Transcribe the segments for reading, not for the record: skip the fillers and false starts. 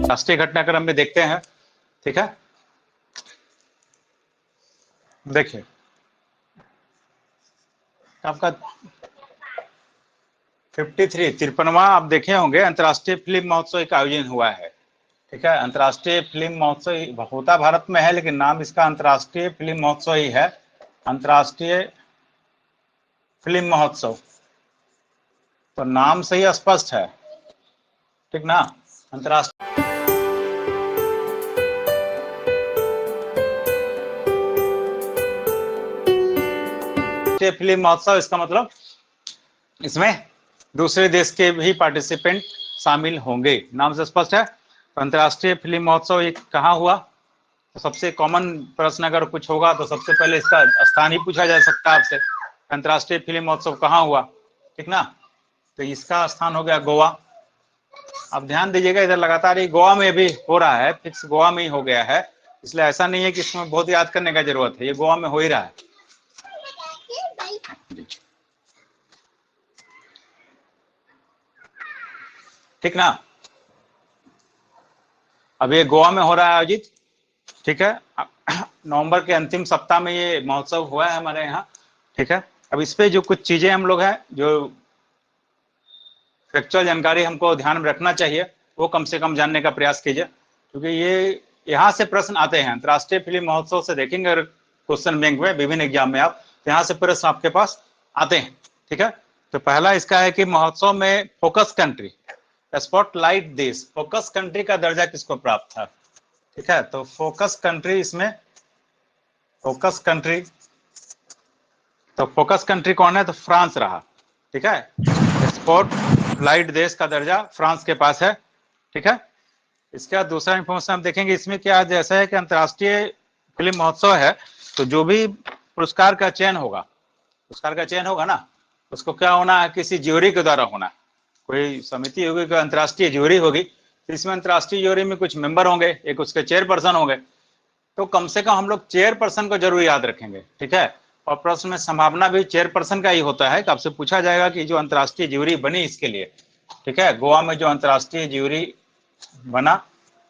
राष्ट्रीय घटनाक्रम में देखते हैं, ठीक है। देखिए आपका 53वां आप देखे होंगे अंतर्राष्ट्रीय फिल्म महोत्सव का आयोजन हुआ है, ठीक है। अंतर्राष्ट्रीय फिल्म महोत्सव होता भारत में है, लेकिन नाम इसका अंतर्राष्ट्रीय फिल्म महोत्सव ही है, अंतर्राष्ट्रीय फिल्म महोत्सव। तो नाम से ही स्पष्ट है, ठीक ना। अंतर्राष्ट्रीय फिल्म महोत्सव, इसका मतलब इसमें दूसरे देश के भी पार्टिसिपेंट शामिल होंगे, नाम से स्पष्ट है। अंतर्राष्ट्रीय फिल्म महोत्सव ये कहाँ हुआ, तो सबसे कॉमन प्रश्न अगर कुछ होगा तो सबसे पहले इसका स्थान ही पूछा जा सकता है आपसे, अंतर्राष्ट्रीय फिल्म महोत्सव कहाँ हुआ, ठीक ना। तो इसका स्थान हो गया गोवा। अब ध्यान दीजिएगा इधर लगातार ये गोवा में भी हो रहा है, फिक्स गोवा में ही हो गया है, इसलिए ऐसा नहीं है कि इसमें बहुत याद करने का जरूरत है, ये गोवा में हो ही रहा है। ठीक ना। अब ये गोवा में हो रहा है आयोजित, ठीक है। नवंबर के अंतिम सप्ताह में ये महोत्सव हुआ है हमारे यहाँ, ठीक है। अब इस पे जो कुछ चीजें हम लोग हैं जो फैक्चुअल जानकारी हमको ध्यान में रखना चाहिए, वो कम से कम जानने का प्रयास कीजिए, क्योंकि ये यहाँ से प्रश्न आते हैं। अंतर्राष्ट्रीय फिल्म महोत्सव से देखेंगे अगर क्वेश्चन बैंक में विभिन्न एग्जाम में आप, तो यहाँ से प्रश्न आपके पास आते हैं, ठीक है। तो पहला इसका है कि महोत्सव में फोकस कंट्री, स्पॉटलाइट देश, फोकस कंट्री का दर्जा किसको प्राप्त था, ठीक है। तो फोकस कंट्री, इसमें फोकस कंट्री, तो फोकस कंट्री कौन है, तो फ्रांस रहा, ठीक है। स्पॉटलाइट देश का दर्जा फ्रांस के पास है, ठीक है। इसके बाद दूसरा इंफॉर्मेशन हम देखेंगे, इसमें क्या जैसा है कि अंतर्राष्ट्रीय फिल्म महोत्सव है, तो जो भी पुरस्कार का चयन होगा, पुरस्कार का चयन होगा ना, उसको क्या होना है, किसी ज्यूरी के द्वारा होना है। कोई समिति होगी, कोई अंतर्राष्ट्रीय ज्यूरी होगी, तो इसमें अंतर्राष्ट्रीय ज्यूरी में कुछ मेंबर होंगे, एक उसके चेयरपर्सन होंगे, तो कम से कम हम लोग चेयरपर्सन को जरूर याद रखेंगे, ठीक है। और प्रश्न में संभावना भी चेयरपर्सन का ही होता है कि आपसे पूछा जाएगा कि जो अंतर्राष्ट्रीय ज्यूरी बनी इसके लिए, ठीक है, गोवा में जो अंतर्राष्ट्रीय ज्यूरी बना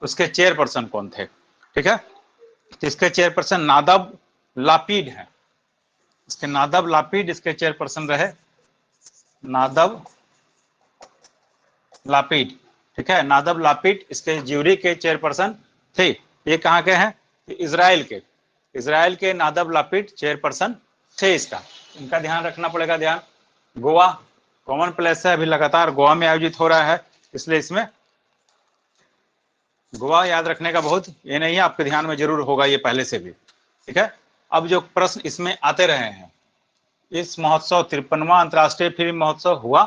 उसके चेयरपर्सन कौन थे, ठीक है। इसके चेयरपर्सन नादब लापिड है, इसके नादब लापिड इसके चेयरपर्सन रहे, नादब लापिड, ठीक है। नादब लापिड इसके ज्यूरी के चेयरपर्सन थे। ये कहाँ के हैं, इजराइल के, इजराइल के नादब लापिड चेयरपर्सन थे इसका, इनका ध्यान रखना पड़ेगा। ध्यान, गोवा कॉमन प्लेस है, अभी लगातार गोवा में आयोजित हो रहा है, इसलिए इसमें गोवा याद रखने का बहुत ये नहीं है, आपके ध्यान में जरूर होगा ये पहले से भी, ठीक है। अब जो प्रश्न इसमें आते रहे हैं, इस महोत्सव 53वां अंतर्राष्ट्रीय फिल्म महोत्सव हुआ,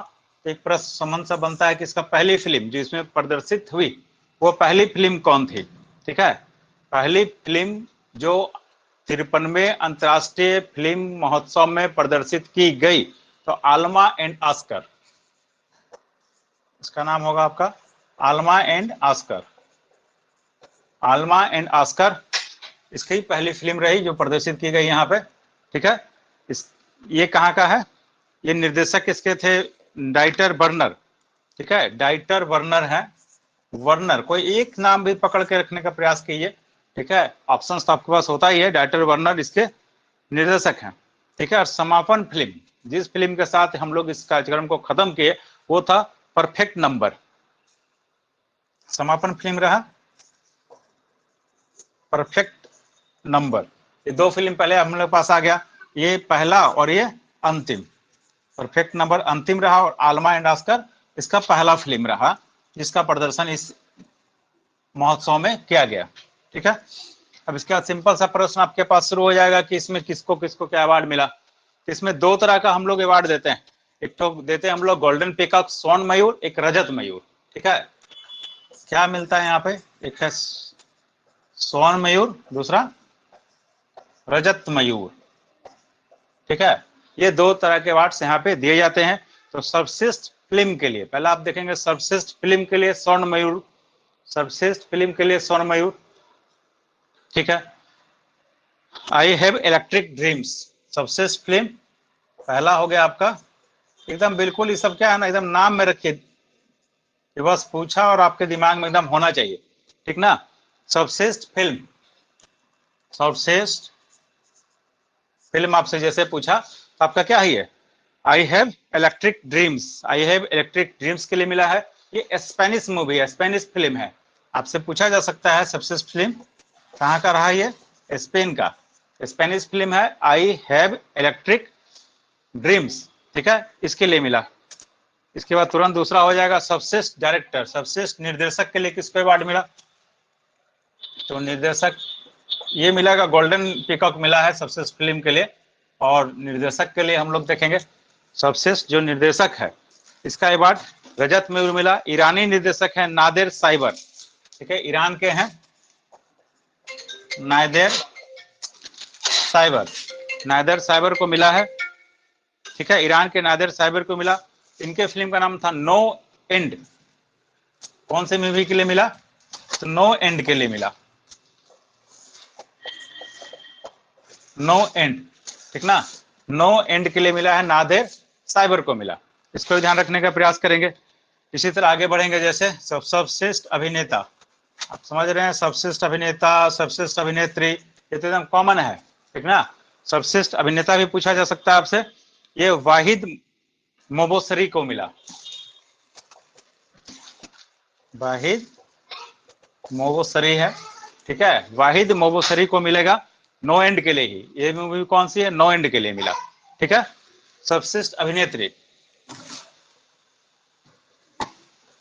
एक प्रश्न संबंध सा बनता है कि इसका पहली फिल्म जो इसमें प्रदर्शित हुई वो पहली फिल्म कौन थी, ठीक है। पहली फिल्म जो 53वें अंतर्राष्ट्रीय फिल्म महोत्सव में प्रदर्शित की गई, तो आल्मा एंड आस्कर, इसका नाम होगा आपका आल्मा एंड आस्कर, आल्मा एंड आस्कर इसकी पहली फिल्म रही जो प्रदर्शित की गई यहाँ पे, ठीक है। ये कहाँ का है, ये निर्देशक इसके थे डाइटर वर्नर, ठीक है, डाइटर वर्नर है, वर्नर कोई एक नाम भी पकड़ के रखने का प्रयास कीजिए, ठीक है। ऑप्शन तो आपके पास होता ही है, डाइटर वर्नर इसके निर्देशक हैं, ठीक है। और समापन फिल्म, जिस फिल्म के साथ हम लोग इस कार्यक्रम को खत्म किए वो था परफेक्ट नंबर, समापन फिल्म रहा परफेक्ट नंबर। ये दो फिल्म पहले हम लोग पास आ गया, ये पहला और ये अंतिम, परफेक्ट नंबर अंतिम रहा और आल्मा एंड आस्कर इसका पहला फिल्म रहा जिसका प्रदर्शन इस महोत्सव में किया गया, ठीक है। अब इसके बाद सिंपल सा प्रश्न आपके पास शुरू हो जाएगा कि इसमें किसको किसको क्या अवार्ड मिला। इसमें दो तरह का हम लोग अवार्ड देते हैं, एक तो देते हैं हम लोग गोल्डन पीकॉक स्वर्ण मयूर, एक रजत मयूर, ठीक है। क्या मिलता है यहाँ पे, एक है स्वर्ण मयूर, दूसरा रजत मयूर, ठीक है। ये दो तरह के अवार्ड्स यहाँ पे दिए जाते हैं। तो सर्वश्रेष्ठ फिल्म के लिए पहला आप देखेंगे, सर्वश्रेष्ठ फिल्म के लिए स्वर्ण मयूर, सर्वश्रेष्ठ फिल्म के लिए स्वर्ण मयूर, ठीक है। आई हैव इलेक्ट्रिक ड्रीम्स, सर्वश्रेष्ठ फिल्म पहला हो गया आपका एकदम बिल्कुल ये सब क्या है ना, एकदम नाम में रखिए, ये बस पूछा और आपके दिमाग में एकदम होना चाहिए, ठीक ना। सर्वश्रेष्ठ फिल्म, सर्वश्रेष्ठ फिल्म आपसे जैसे पूछा तो आपका क्या है, I have electric dreams, I have electric dreams के लिए मिला है। ये स्पेनिश मूवी है, स्पेनिश फिल्म है। आपसे पूछा जा सकता है सर्वश्रेष्ठ फिल्म कहाँ का रहा, ये स्पेन का स्पेनिश फिल्म है, आई हैव इलेक्ट्रिक ड्रीम्स, ठीक है, इसके लिए मिला। इसके बाद तुरंत दूसरा हो जाएगा सर्वश्रेष्ठ डायरेक्टर, सर्वश्रेष्ठ निर्देशक के लिए किसको अवार्ड मिला, तो निर्देशक ये मिलेगा, गोल्डन पीकॉक मिला है सर्वश्रेष्ठ फिल्म के लिए। और निर्देशक के लिए हम लोग देखेंगे, सर्वश्रेष्ठ जो निर्देशक है इसका अवार्ड रजत मयूर मिला, ईरानी निर्देशक है नादिर साइबर, ठीक है, ईरान के हैं नादिर साइबर, नादिर साइबर को मिला है, ठीक है, ईरान के नादिर साइबर को मिला। इनके फिल्म का नाम था नो एंड, कौन से मूवी के लिए मिला, तो नो एंड के लिए मिला, नो एंड, ठीक ना, नो एंड के लिए मिला है, नादिर साइबर को मिला। इसको ध्यान रखने का प्रयास करेंगे। इसी तरह आगे बढ़ेंगे, जैसे सर्वश्रेष्ठ अभिनेता, आप समझ रहे हैं, सर्वश्रेष्ठ अभिनेता, सर्वश्रेष्ठ अभिनेत्री, ये तो एकदम कॉमन है, ठीक ना। सर्वश्रेष्ठ अभिनेता भी पूछा जा सकता है आपसे, ये वाहिद मोबोसरी को मिला, वाहिद मोबोसरी है, ठीक है, वाहिद मोबोसरी को मिलेगा नो एंड के लिए ही। ये मूवी कौन सी है, नो एंड के लिए मिला, ठीक है। सर्वश्रेष्ठ अभिनेत्री,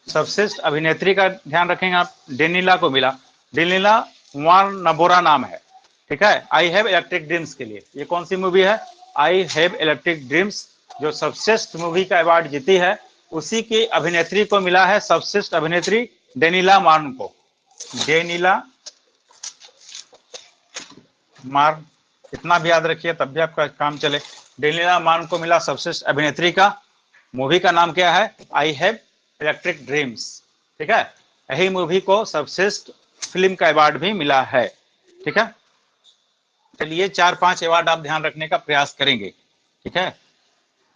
सर्वश्रेष्ठ अभिनेत्री का ध्यान रखेंगे आप, डेनिला को मिला, डेनिला वार्नबोरा नाम है, ठीक है, आई हैव इलेक्ट्रिक ड्रीम्स के लिए। ये कौन सी मूवी है, आई हैव इलेक्ट्रिक ड्रीम्स, जो सर्वश्रेष्ठ मूवी का अवार्ड जीती है, उसी की अभिनेत्री को मिला है सर्वश्रेष्ठ अभिनेत्री डेनिला वार्न को, डेनिला मार्न, इतना भी याद रखिए तब भी आपका काम चले। डेनिला मार्न को मिला सर्वश्रेष्ठ अभिनेत्री का, मूवी का नाम क्या है, आई हैव इलेक्ट्रिक ड्रीम्स, ठीक है, यही मूवी को सर्वश्रेष्ठ फिल्म का अवार्ड भी मिला है, ठीक है। चलिए 4-5 अवार्ड आप ध्यान रखने का प्रयास करेंगे, ठीक है।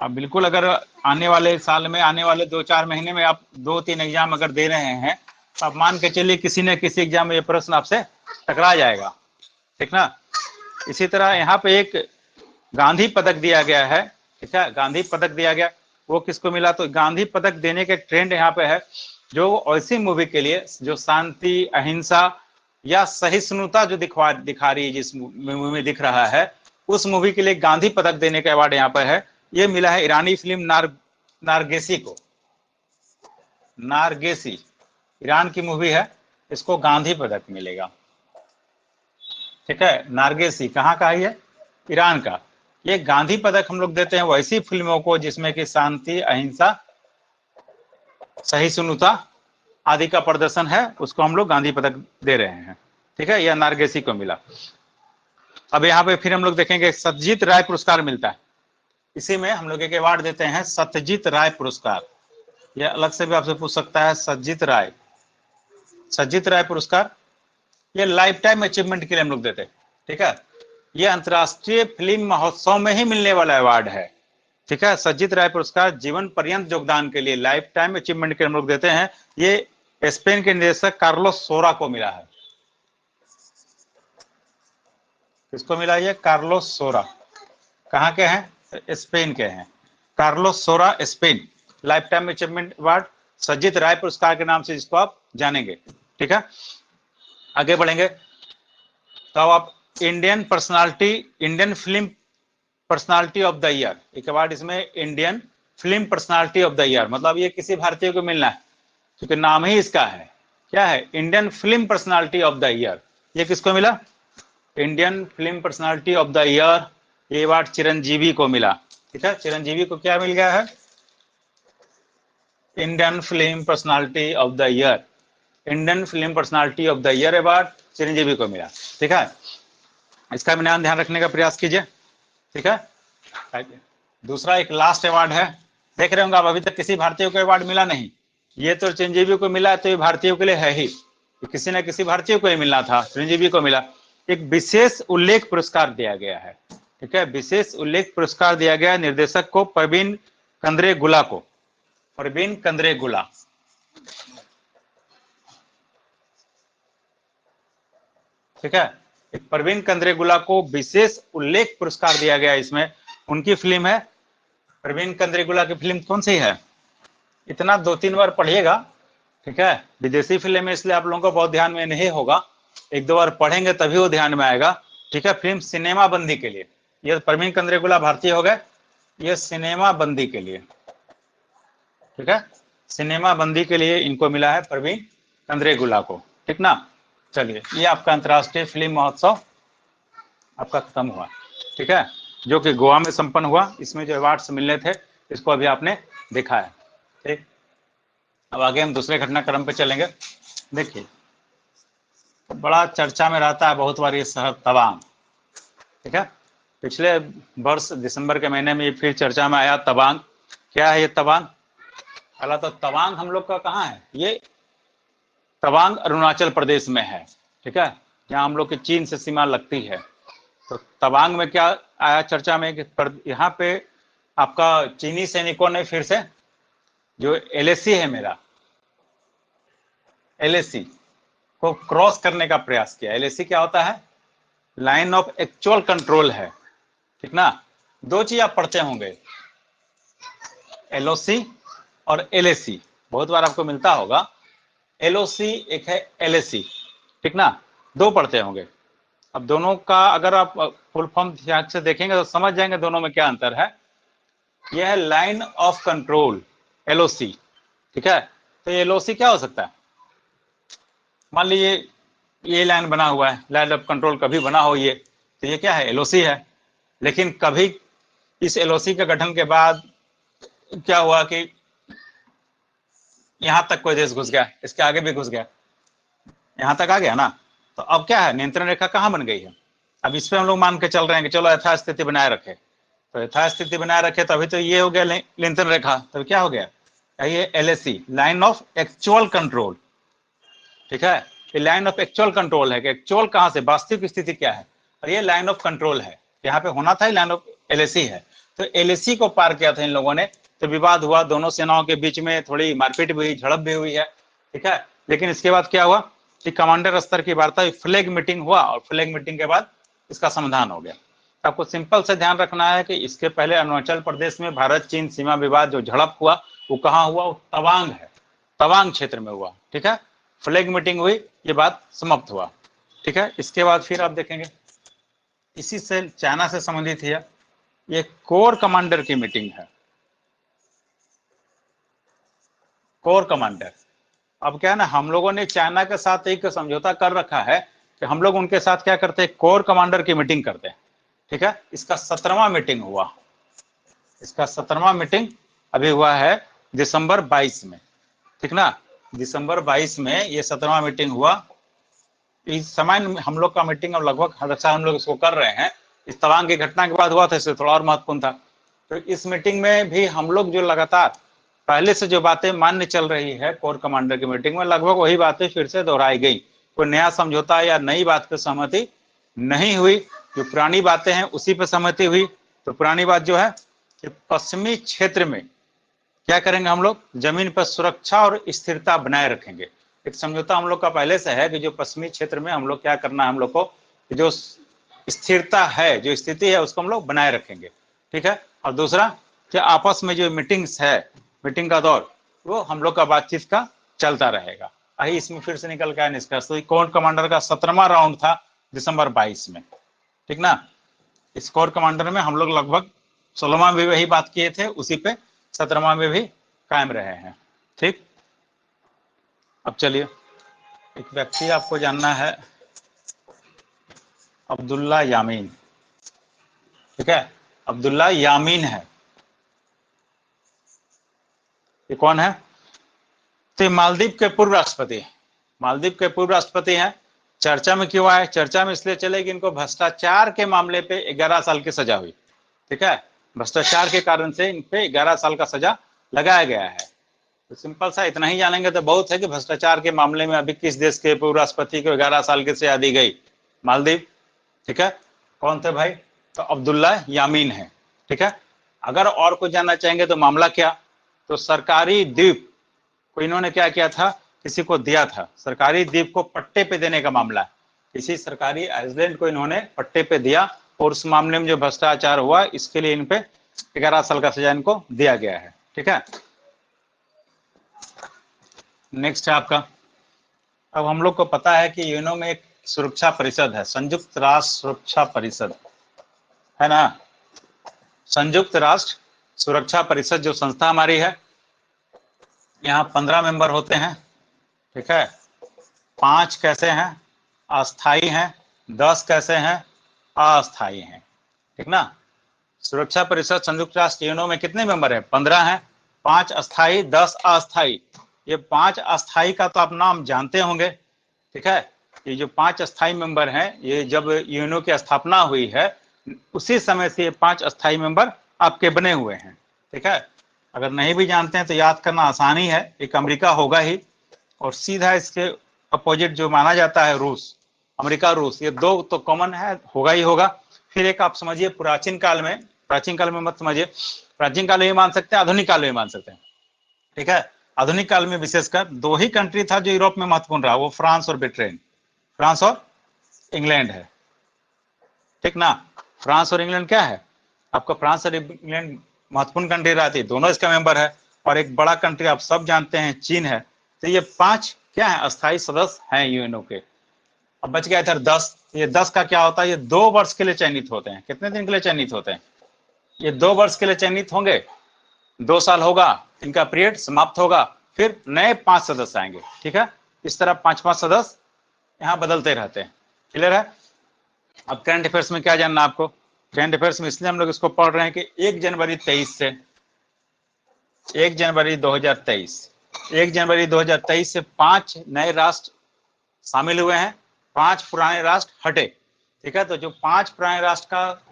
आप बिल्कुल अगर आने वाले साल में, आने वाले 2-4 महीने में आप 2-3 एग्जाम अगर दे रहे हैं तो आप मान के चलिए किसी न किसी एग्जाम में ये प्रश्न आपसे टकरा जाएगा, ठीक ना। इसी तरह यहाँ पे एक गांधी पदक दिया गया है, ठीक है, गांधी पदक दिया गया, वो किसको मिला, तो गांधी पदक देने के ट्रेंड यहाँ पे है, जो ऐसी मूवी के लिए जो शांति, अहिंसा या सहिष्णुता जो दिखा रही है, जिस मूवी में दिख रहा है, उस मूवी के लिए गांधी पदक देने का अवार्ड यहाँ पर है। ये मिला है ईरानी फिल्म नारगेसी को, नारगेसी ईरान की मूवी है, इसको गांधी पदक मिलेगा, ठीक है। नारगेसी कहाँ का है, ये ईरान का। ये गांधी पदक हम लोग देते हैं वैसी फिल्मों को जिसमें कि शांति, अहिंसा, सहिष्णुता आदि का प्रदर्शन है, उसको हम लोग गांधी पदक दे रहे हैं, ठीक है। यह नारगेसी को मिला। अब यहाँ पे फिर हम लोग देखेंगे सत्यजीत राय पुरस्कार मिलता है, इसी में हम लोग एक अवार्ड देते हैं सत्यजीत राय पुरस्कार। यह अलग से भी आपसे पूछ सकता है, सत्यजीत राय पुरस्कार, ये लाइफ टाइम अचीवमेंट के लिए हम लोग देते हैं, ठीक है। ये अंतर्राष्ट्रीय फिल्म महोत्सव में ही मिलने वाला अवार्ड है, ठीक है। सत्यजीत राय पुरस्कार जीवन पर्यंत योगदान के लिए लाइफ टाइम अचीवमेंट के हम लोग देते हैं। ये स्पेन के निर्देशक कार्लोस सोरा को मिला है, किसको मिला, ये कार्लोस सोरा, कहाँ के हैं, स्पेन के हैं, Carlos Saura Spain, lifetime achievement award Satyajit Ray पुरस्कार के नाम से जिसको आप जानेंगे, ठीक है। आगे बढ़ेंगे तो आप Indian film personality of the year, एक अवार्ड इसमें Indian film personality of the year, मतलब ये किसी भारतीय को मिलना है क्योंकि नाम ही इसका है, क्या है, Indian film personality of the year. ये किसको मिला, Indian film personality of the year, ये अवार्ड चिरंजीवी को मिला, ठीक है। चिरंजीवी को क्या मिल गया है, Indian film personality of the year, Indian film personality of the year award Chiranjeevi को मिला, ठीक है। इसका भी ध्यान रखने का प्रयास कीजिए, ठीक है। दूसरा एक लास्ट अवार्ड है, देख रहे होंगे आप, अभी तक किसी भारतीय को अवार्ड मिला नहीं, ये तो चिरंजीवी को मिला, तो ये भारतीयों के लिए है ही, किसी न किसी भारतीय को ही मिलना था, चिरंजीवी को मिला। एक विशेष उल्लेख पुरस्कार दिया गया है, ठीक है, विशेष उल्लेख पुरस्कार दिया गया निर्देशक को प्रवीण कंद्रेगुला को, परवीन कंद्रेगुला। ठीक है, परवीन कंद्रेगुला को विशेष उल्लेख पुरस्कार दिया गया इसमें। उनकी फिल्म है, परवीन कंद्रेगुला की फिल्म कौन सी है, इतना 2-3 बार पढ़िएगा। ठीक है, विदेशी फिल्म है इसलिए आप लोगों को बहुत ध्यान में नहीं होगा, 1-2 बार पढ़ेंगे तभी वो ध्यान में आएगा। ठीक है, फिल्म सिनेमा बंदी के लिए, ये परवीन कंद्रेगुला भारतीय हो गए, ये सिनेमा बंदी के लिए। ठीक है, सिनेमा बंदी के लिए इनको मिला है परवीन कंद्रेगुला को। ठीक ना, चलिए ये आपका अंतर्राष्ट्रीय फिल्म महोत्सव आपका खत्म हुआ। ठीक है, जो कि गोवा में संपन्न हुआ। इसमें जो अवार्ड्स मिलने थे इसको अभी आपने देखा है। ठीक, अब आगे हम दूसरे घटनाक्रम पे चलेंगे। देखिए, तो बड़ा चर्चा में रहता है बहुत बार ये शहर तवांग। ठीक है, पिछले वर्ष दिसंबर के महीने में ये फिर चर्चा में आया तवांग। क्या है ये तवांग? पहला तो तवांग हम लोग का कहाँ है, ये तवांग अरुणाचल प्रदेश में है। ठीक है, यहाँ हम लोग की चीन से सीमा लगती है। तो तवांग में क्या आया चर्चा में कि यहाँ पे आपका चीनी सैनिकों ने फिर से जो एलएसी है, मेरा एलएसी को क्रॉस करने का प्रयास किया। एलएसी क्या होता है? लाइन ऑफ एक्चुअल कंट्रोल है। ठीक ना, दो चीज आप पढ़ते होंगे, एलओसी और एलएसी, बहुत बार आपको मिलता होगा। एलओसी एक है एलएसी। ठीक ना, दो पढ़ते होंगे। अब दोनों का अगर आप फुल फॉर्म ध्यान से देखेंगे तो समझ जाएंगे दोनों में क्या अंतर है। यह है लाइन ऑफ कंट्रोल, एलओसी। ठीक है, तो एलओसी क्या हो सकता है? मान लीजिए ये लाइन बना हुआ है, लाइन ऑफ कंट्रोल कभी बना हो ये, तो ये क्या है? एलओसी है। लेकिन कभी इस एलओसी के गठन के बाद क्या हुआ कि यहां तक कोई देश घुस गया, इसके आगे भी घुस गया, यहां तक आ गया ना, तो अब क्या है? नियंत्रण रेखा कहां बन गई है? अब इस पे हम लोग मान के चल रहे हैं कि चलो यथास्थिति बनाए रखे। तो यथास्थिति बनाए रखे तो अभी तो ये हो गया नियंत्रण रेखा, तो क्या हो गया? ये LAC, line of actual control. ठीक है, ये लाइन ऑफ एक्चुअल कंट्रोल है कि एक्चुअल कहां से, वास्तविक स्थिति क्या है, और ये लाइन ऑफ कंट्रोल है। यहाँ पे होना था लाइन ऑफ एलएसी है। तो एलएसी को पार किया था इन लोगों ने, तो विवाद हुआ, दोनों सेनाओं के बीच में थोड़ी मारपीट भी हुई, झड़प भी हुई है। ठीक है, लेकिन इसके बाद क्या हुआ कि कमांडर स्तर की वार्ता, फ्लैग मीटिंग हुआ, और फ्लैग मीटिंग के बाद इसका समाधान हो गया। तो आपको सिंपल से ध्यान रखना है कि इसके पहले अरुणाचल प्रदेश में भारत चीन सीमा विवाद जो झड़प हुआ वो कहाँ हुआ? वो तवांग है, तवांग क्षेत्र में हुआ। ठीक है, फ्लैग मीटिंग हुई, ये बात समाप्त हुआ। ठीक है, इसके बाद फिर आप देखेंगे इसी से चाइना से संबंधित है, ये कोर कमांडर की मीटिंग है, कोर कमांडर। अब क्या है ना, हम लोगों ने चाइना के साथ एक समझौता कर रखा है कि हम लोग उनके साथ क्या करते हैं? कोर कमांडर की मीटिंग करते हैं। ठीक है, इसका 17वां मीटिंग हुआ, इसका 17वां मीटिंग अभी हुआ है दिसंबर 22 में। ठीक ना, दिसंबर 22 में ये 17वां मीटिंग हुआ। इस समय हम लोग का मीटिंग अब लगभग हर साल हम लोग इसको कर रहे हैं, इस तवांग की घटना के बाद हुआ था, इससे थोड़ा और महत्वपूर्ण था। तो इस मीटिंग में भी हम लोग जो लगातार पहले से जो बातें मान्य चल रही है कोर कमांडर की मीटिंग में, लगभग वही बातें फिर से दोहराई गई। कोई नया समझौता या नई बात पे सहमति नहीं हुई, जो पुरानी बातें हैं उसी पे सहमति हुई। तो पुरानी बात जो है कि पश्चिमी क्षेत्र में क्या करेंगे हम लोग? जमीन पर सुरक्षा और स्थिरता बनाए रखेंगे। एक समझौता हम लोग का पहले से है कि जो पश्चिमी क्षेत्र में हम लोग क्या करना है, हम लोग को जो स्थिरता है, जो स्थिति है, उसको हम लोग बनाए रखेंगे। ठीक है, और दूसरा कि आपस में जो मीटिंग्स है, मीटिंग का दौर, वो हम लोग का बातचीत का चलता रहेगा। आई इसमें फिर से निकल के आया निष्कर्ष। तो कोर कमांडर का 17वां राउंड था दिसंबर 22 में। ठीक ना, इस कोर कमांडर में हम लोग लगभग 16वां में वही बात किए थे, उसी पे 17वां में भी कायम रहे हैं। ठीक, अब चलिए, एक व्यक्ति आपको जानना है, अब्दुल्ला यामीन। ठीक है, अब्दुल्ला यामीन है, ये कौन है? तो मालदीव के पूर्व राष्ट्रपति, मालदीव के पूर्व राष्ट्रपति हैं। चर्चा में क्यों आए? चर्चा में इसलिए चले कि इनको भ्रष्टाचार के मामले पे 11 साल की सजा हुई। ठीक है, भ्रष्टाचार के कारण से इन पे 11 साल का सजा लगाया गया है। तो सिंपल सा इतना ही जानेंगे तो बहुत है कि भ्रष्टाचार के मामले में अभी किस देश के पूर्व राष्ट्रपति को 11 साल की सजा दी गई? मालदीव। ठीक है, कौन थे भाई? तो अब्दुल्ला यामीन है। ठीक है, अगर और कुछ जानना चाहेंगे तो मामला क्या, तो सरकारी द्वीप को इन्होंने क्या किया था, किसी को दिया था, सरकारी द्वीप को पट्टे पे देने का मामला है, किसी सरकारी आइलैंड को इन्होंने पट्टे पे दिया और उस मामले में जो भ्रष्टाचार हुआ इसके लिए इन पे 11 साल का सजा इनको दिया गया है। ठीक है, नेक्स्ट है आपका, अब हम लोग को पता है कि यूएनओ में एक सुरक्षा परिषद है, संयुक्त राष्ट्र सुरक्षा परिषद है ना, संयुक्त राष्ट्र सुरक्षा परिषद जो संस्था हमारी है, यहाँ 15 मेंबर होते हैं। ठीक है, 5 कैसे हैं, अस्थाई हैं, 10 कैसे हैं, अस्थाई हैं। ठीक ना, सुरक्षा परिषद संयुक्त राष्ट्र यूएनओ में कितने मेंबर है, 15 हैं, 5 अस्थाई 10 अस्थाई। ये 5 अस्थाई का तो आप नाम जानते होंगे। ठीक है, ये जो 5 अस्थाई मेंबर हैं, ये जब यूएनओ की स्थापना हुई है उसी समय से ये 5 अस्थाई मेंबर आपके बने हुए हैं। ठीक है, अगर नहीं भी जानते हैं तो याद करना आसानी है, एक अमेरिका होगा ही और सीधा इसके अपोजिट जो माना जाता है रूस, अमेरिका रूस, ये दो तो कॉमन है, होगा ही होगा। फिर एक आप समझिए प्राचीन काल में मत समझिए, प्राचीन काल में मान सकते हैं, आधुनिक काल में मान सकते हैं। ठीक है, आधुनिक काल में विशेषकर 2 ही कंट्री था जो यूरोप में महत्वपूर्ण रहा, वो फ्रांस और ब्रिटेन, फ्रांस और इंग्लैंड है। ठीक ना, फ्रांस और इंग्लैंड क्या है आपका, फ्रांस और इंग्लैंड महत्वपूर्ण कंट्री रहती है, दोनों इसका मेंबर है। और एक बड़ा कंट्री आप सब जानते हैं चीन है। तो ये 5 क्या है, अस्थायी सदस्य हैं यूएनओ के। अब बच गया इधर 10, ये 10 का क्या होता है, ये 2 वर्ष के लिए चयनित होते हैं। कितने दिन के लिए चयनित होते हैं, ये 2 वर्ष के लिए चयनित होंगे, 2 साल होगा इनका पीरियड, समाप्त होगा, फिर नए 5 सदस्य आएंगे। ठीक है, इस तरह 5-5 सदस्य यहाँ बदलते रहते हैं। क्लियर है। अब करंट अफेयर्स में क्या जानना आपको, करंट अफेयर्स में इसलिए हम लोग इसको पढ़ रहे हैं कि 1 जनवरी 2023 से 5 नए राष्ट्र शामिल हुए हैं, 5 पुराने राष्ट्र हटे। ठीक है, तो जो 5 पुराने राष्ट्र का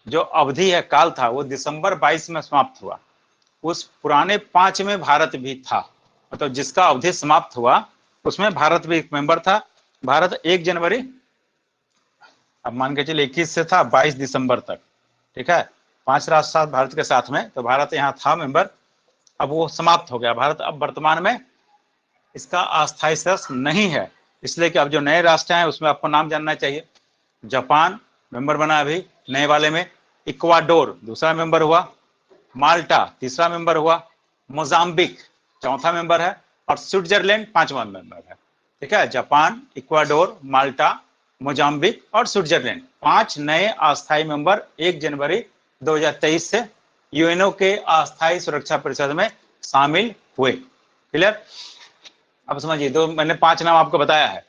जो अवधि है, काल था, वो दिसंबर 22 में समाप्त हुआ। उस पुराने 5 में भारत भी था, मतलब जिसका अवधि समाप्त हुआ उसमें भारत भी एक मेंबर था। भारत 1 जनवरी, अब मान के चलिए 21 से था 22 दिसंबर तक। ठीक है, 5 राष्ट्र साथ भारत के साथ में, तो भारत यहाँ था मेंबर, अब वो समाप्त हो गया। भारत अब वर्तमान में इसका अस्थायी सदस्य नहीं है, इसलिए कि अब जो नए राष्ट्र हैं उसमें आपको नाम जानना चाहिए। जापान मेंबर बना अभी नए वाले में, इक्वाडोर दूसरा मेंबर हुआ, माल्टा तीसरा मेंबर हुआ, मोजाम्बिक चौथा मेंबर है और स्विट्जरलैंड 5वां मेंबर है। ठीक है, जापान, इक्वाडोर, माल्टा, मोजाम्बिक और स्विट्जरलैंड 5 नए अस्थायी मेंबर 1 जनवरी 2023 से यूएनओ के अस्थायी सुरक्षा परिषद में शामिल हुए। क्लियर। अब समझिए, दो मैंने 5 नाम आपको बताया है,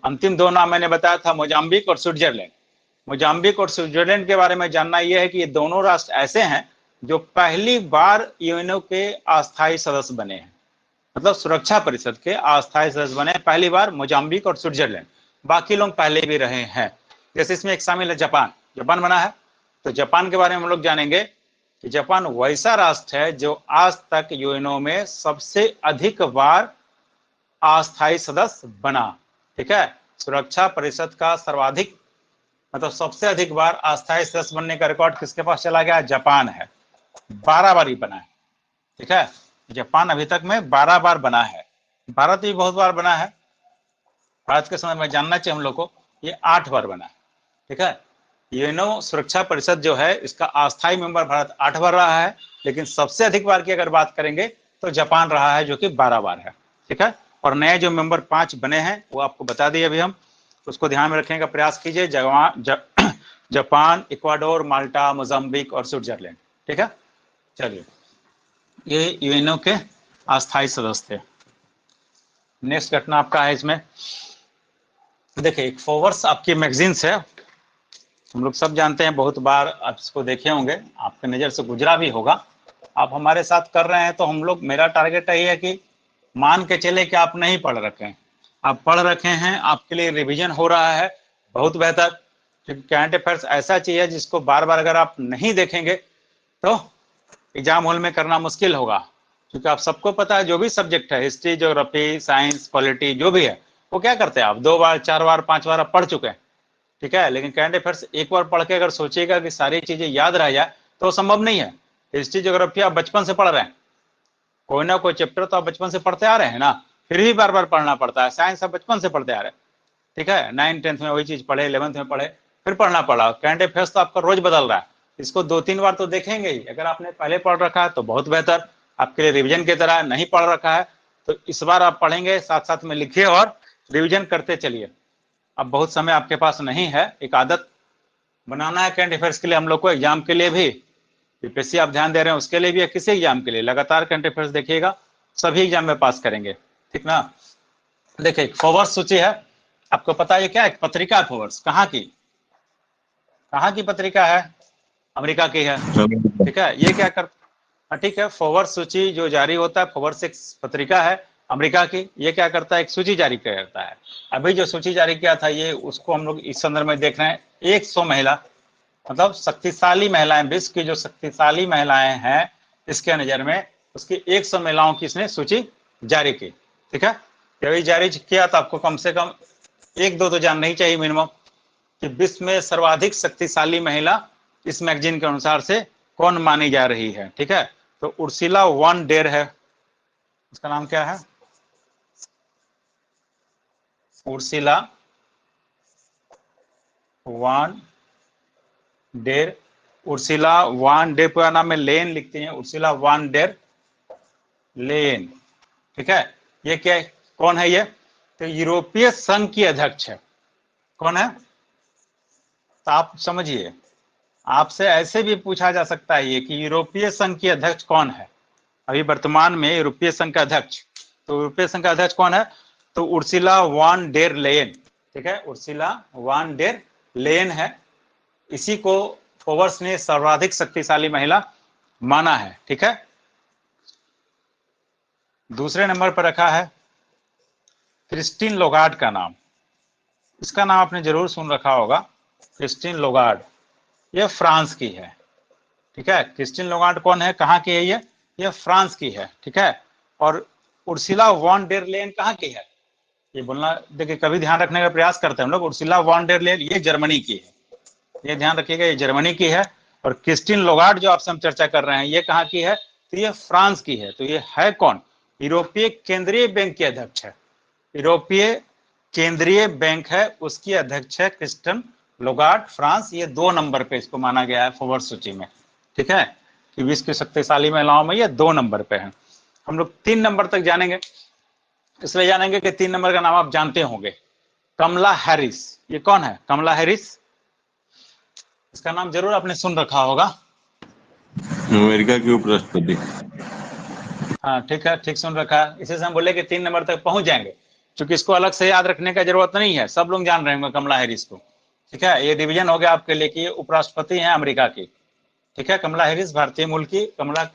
अंतिम 2 नाम मैंने बताया था मोजाम्बिक और स्विट्जरलैंड। मोजाम्बिक और स्विट्जरलैंड के बारे में जानना यह है कि ये दोनों राष्ट्र ऐसे हैं जो पहली बार यूएनओ के अस्थायी सदस्य बने हैं, मतलब सुरक्षा परिषद के अस्थायी सदस्य बने पहली बार मोजाम्बिक और स्विट्जरलैंड, बाकी लोग पहले भी रहे हैं। जैसे इसमें एक शामिल है जापान, जापान बना है। तो जापान के बारे में हम लोग जानेंगे कि जापान वैसा राष्ट्र है जो आज तक यूएनओ में सबसे अधिक बार अस्थायी सदस्य बना। ठीक है, सुरक्षा परिषद का सर्वाधिक, मतलब सबसे अधिक बार अस्थायी सदस्य बनने का रिकॉर्ड किसके पास चला गया, जापान है, 12 बार ही बना है। ठीक है, जापान अभी तक में 12 बार बना है। भारत भी बहुत बार बना है, भारत के समय में जानना चाहिए हम लोग को, ये 8 बार बना है। ठीक है, यूएनओ सुरक्षा परिषद जो है इसका अस्थायी मेंबर भारत 8 बार रहा है, लेकिन सबसे अधिक बार की अगर बात करेंगे तो जापान रहा है जो कि 12 बार है। ठीक है, और नए जो मेंबर 5 बने हैं वो आपको बता दिए अभी हम, उसको ध्यान में रखने का प्रयास कीजिए, जापान, इक्वाडोर, माल्टा, मोजाम्बिक और स्विट्जरलैंड। ठीक है, चलिए ये यूएनओ के अस्थायी सदस्य थे। नेक्स्ट घटना आपका है इसमें, देखिए एक फोवर्स आपकी मैगजीन्स है, हम लोग सब जानते हैं, बहुत बार आप इसको देखे होंगे, आपके नज़र से गुजरा भी होगा। आप हमारे साथ कर रहे हैं तो हम लोग, मेरा टारगेट यही है कि मान के चले कि आप नहीं पढ़ रखे हैं, आप पढ़ रखे हैं, आपके लिए रिवीजन हो रहा है, बहुत बेहतर। क्योंकि करंट अफेयर्स ऐसा चीज है जिसको बार बार अगर आप नहीं देखेंगे तो एग्जाम हॉल में करना मुश्किल होगा। क्योंकि आप सबको पता है जो भी सब्जेक्ट है, हिस्ट्री, ज्योग्राफी, साइंस, पॉलिटी, जो भी है, वो क्या करते हैं आप 2 बार 4 बार 5 बार आप पढ़ चुके हैं। ठीक है, लेकिन करंट अफेयर्स एक बार पढ़ के अगर सोचिएगा कि सारी चीजें याद रह जाए तो संभव नहीं है। हिस्ट्री ज्योग्राफी आप बचपन से पढ़ रहे हैं, कोई ना कोई चैप्टर तो आप बचपन से पढ़ते आ रहे हैं ना, फिर भी बार बार पढ़ना पड़ता है। साइंस आप बचपन से पढ़ते आ रहे हैं, ठीक है, 9th-10th में वही चीज पढ़े, 11th में पढ़े, फिर पढ़ना पड़ा। करंट अफेयर्स तो आपका रोज बदल रहा है, इसको 2-3 बार तो देखेंगे ही। अगर आपने पहले पढ़ रखा है तो बहुत बेहतर, आपके लिए रिविजन की तरह। नहीं पढ़ रखा है तो इस बार आप पढ़ेंगे, साथ साथ में लिखिए और रिविजन करते चलिए। अब बहुत समय आपके पास नहीं है, एक आदत बनाना है करंट अफेयर्स के लिए हम लोग को, एग्जाम के लिए भी, यूपीएससी आप ध्यान दे रहे हैं उसके लिए भी, या किसी एग्जाम के लिए लगातार करंट अफेयर्स देखिएगा, सभी एग्जाम में पास करेंगे, ठीक ना। देखिए फोवर्स सूची है, आपको पता है क्या है, पत्रिका फोवर्स कहाँ की पत्रिका है, अमेरिका की है, ठीक है। ये क्या कर, ठीक है, फोवर्स सूची जो जारी होता है, फोवर्स एक पत्रिका है अमेरिका की, ये क्या करता है, एक सूची जारी करता है। अभी जो सूची जारी किया था ये, उसको हम लोग इस संदर्भ में देख रहे हैं, 100 महिला, मतलब शक्तिशाली महिलाएं, विश्व की जो शक्तिशाली महिलाएं हैं इसके नजर में, उसकी 100 महिलाओं की इसने सूची जारी की, ठीक है। जब जारी किया तो आपको कम से कम 1-2 तो जानना ही चाहिए मिनिमम, कि विश्व में सर्वाधिक शक्तिशाली महिला इस मैगजीन के अनुसार से कौन मानी जा रही है, ठीक है। तो उर्सुला वॉन डेर है, उसका नाम क्या है, Ursula von der. Ursula von der पूरा नाम में लेन लिखते हैं, उर्सुला वॉन डेर लेन, ठीक है। ये क्या है, कौन है ये, तो यूरोपीय संघ की अध्यक्ष है। कौन है, तो आप समझिए, आपसे ऐसे भी पूछा जा सकता है ये कि यूरोपीय संघ की अध्यक्ष कौन है अभी वर्तमान में, यूरोपीय संघ का अध्यक्ष। तो यूरोपीय संघ का अध्यक्ष कौन है, तो उर्सुला वॉन डेर लेयन, ठीक है, उर्सुला वॉन डेर लेयन है। इसी को फोवर्स ने सर्वाधिक शक्तिशाली महिला माना है, ठीक है। दूसरे नंबर पर रखा है क्रिस्टीन लोगार्ड का नाम, इसका नाम आपने जरूर सुन रखा होगा, क्रिस्टीन लोगार्ड, ये फ्रांस की है, ठीक है। क्रिस्टीन लोगार्ड कौन है, कहाँ की है ये फ्रांस की है, ठीक है। और उर्सुला वॉन डेर लेयन कहाँ की है, ये बोलना, देखिए कभी ध्यान रखने का प्रयास करते हैं हम लोग। उर्सुला वॉन डेर लेयन ये जर्मनी की है, ये ध्यान रखिएगा, ये जर्मनी की है। और क्रिस्टीन लोगार्ड जो आपसे हम चर्चा कर रहे हैं ये कहाँ की है, तो ये फ्रांस की है। तो ये है कौन, यूरोपीय केंद्रीय बैंक की अध्यक्ष है, यूरोपीय केंद्रीय बैंक है उसकी अध्यक्ष है क्रिस्टीन लोगार्ड, फ्रांस। ये 2 नंबर पे इसको माना गया है फोवर्स सूची में, ठीक है, कि विश्व की शक्तिशाली महिलाओं में ये 2 नंबर पे है। हम लोग 3 नंबर तक जानेंगे, इसलिए जानेंगे कि 3 नंबर का नाम आप जानते होंगे, कमला हैरिस। ये कौन है, कमला हैरिस, इसका नाम जरूर आपने सुन रखा होगा, अमेरिका की उपराष्ट्रपति। हाँ ठीक है, ठीक सुन रखा है। इसी से हम बोले कि 3 नंबर तक पहुंच जाएंगे, क्योंकि इसको अलग से याद रखने का जरूरत नहीं है, सब लोग जान रहे होंगे कमला हैरिस को, ठीक है। ये रिवीजन हो गया आपके लिए कि ये उपराष्ट्रपति हैं अमेरिका की, ठीक है। कमला हैरिस भारतीय मूल की, कमला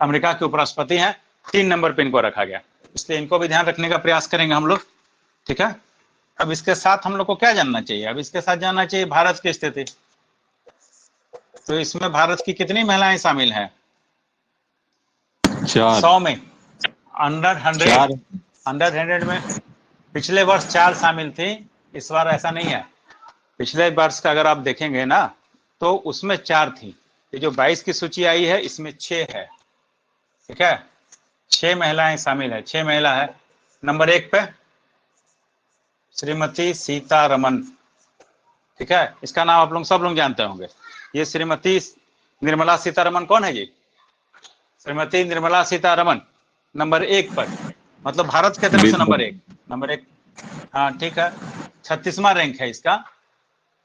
अमेरिका के उपराष्ट्रपति हैं। 3 नंबर पे इनको रखा गया, इसलिए इनको भी ध्यान रखने का प्रयास करेंगे हम लोग, ठीक है। अब इसके साथ हम लोग को क्या जानना चाहिए, अब इसके साथ जानना चाहिए भारत की स्थिति। तो इसमें भारत की कितनी महिलाएं शामिल हैं, 4 100 में, अंडर 100 में पिछले वर्ष 4 शामिल थी, इस बार ऐसा नहीं है। पिछले वर्ष का अगर आप देखेंगे ना तो उसमें 4 थी, ये जो 22 की सूची आई है इसमें 6 है, ठीक है, 6 महिलाएं शामिल है, 6 महिला है। नंबर 1 पे श्रीमती सीतारमन, ठीक है, इसका नाम आप लोग सब लोग जानते होंगे। ये श्रीमती निर्मला सीतारमन कौन है, ये श्रीमती निर्मला सीतारमन नंबर 1 पर, मतलब भारत के तरफ से नंबर एक, हाँ ठीक है, 36वां रैंक है इसका।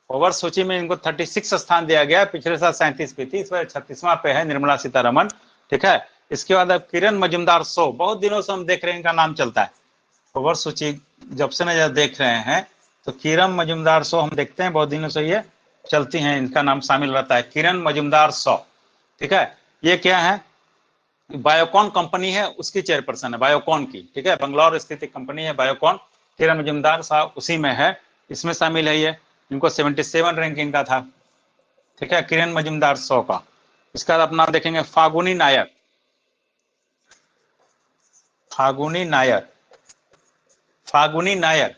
ओवर सूची में इनको 36 स्थान दिया गया, पिछले साल 37 पे थी, इस बार 36वां पे है निर्मला सीतारमन, ठीक है। इसके बाद अब किरण मजूमदार शो, बहुत दिनों से हम देख रहे हैं इनका नाम चलता है, ओवर सूची जब से न देख रहे हैं तो किरण मजूमदार शो हम देखते हैं, बहुत दिनों से ये चलती हैं, इनका नाम शामिल रहता है, किरण मजूमदार शो, ठीक है। ये क्या है, बायोकॉन कंपनी है उसकी चेयरपर्सन है, बायोकॉन की, ठीक है, बंगलौर स्थित एक कंपनी है बायोकॉन, किरण मजूमदार साहब उसी में है, इसमें शामिल है ये। इनको 77 रैंकिंग का था, ठीक है, किरण मजूमदार 100 का। इसका अपना देखेंगे फागुनी नायर, फागुनी नायर, फागुनी नायर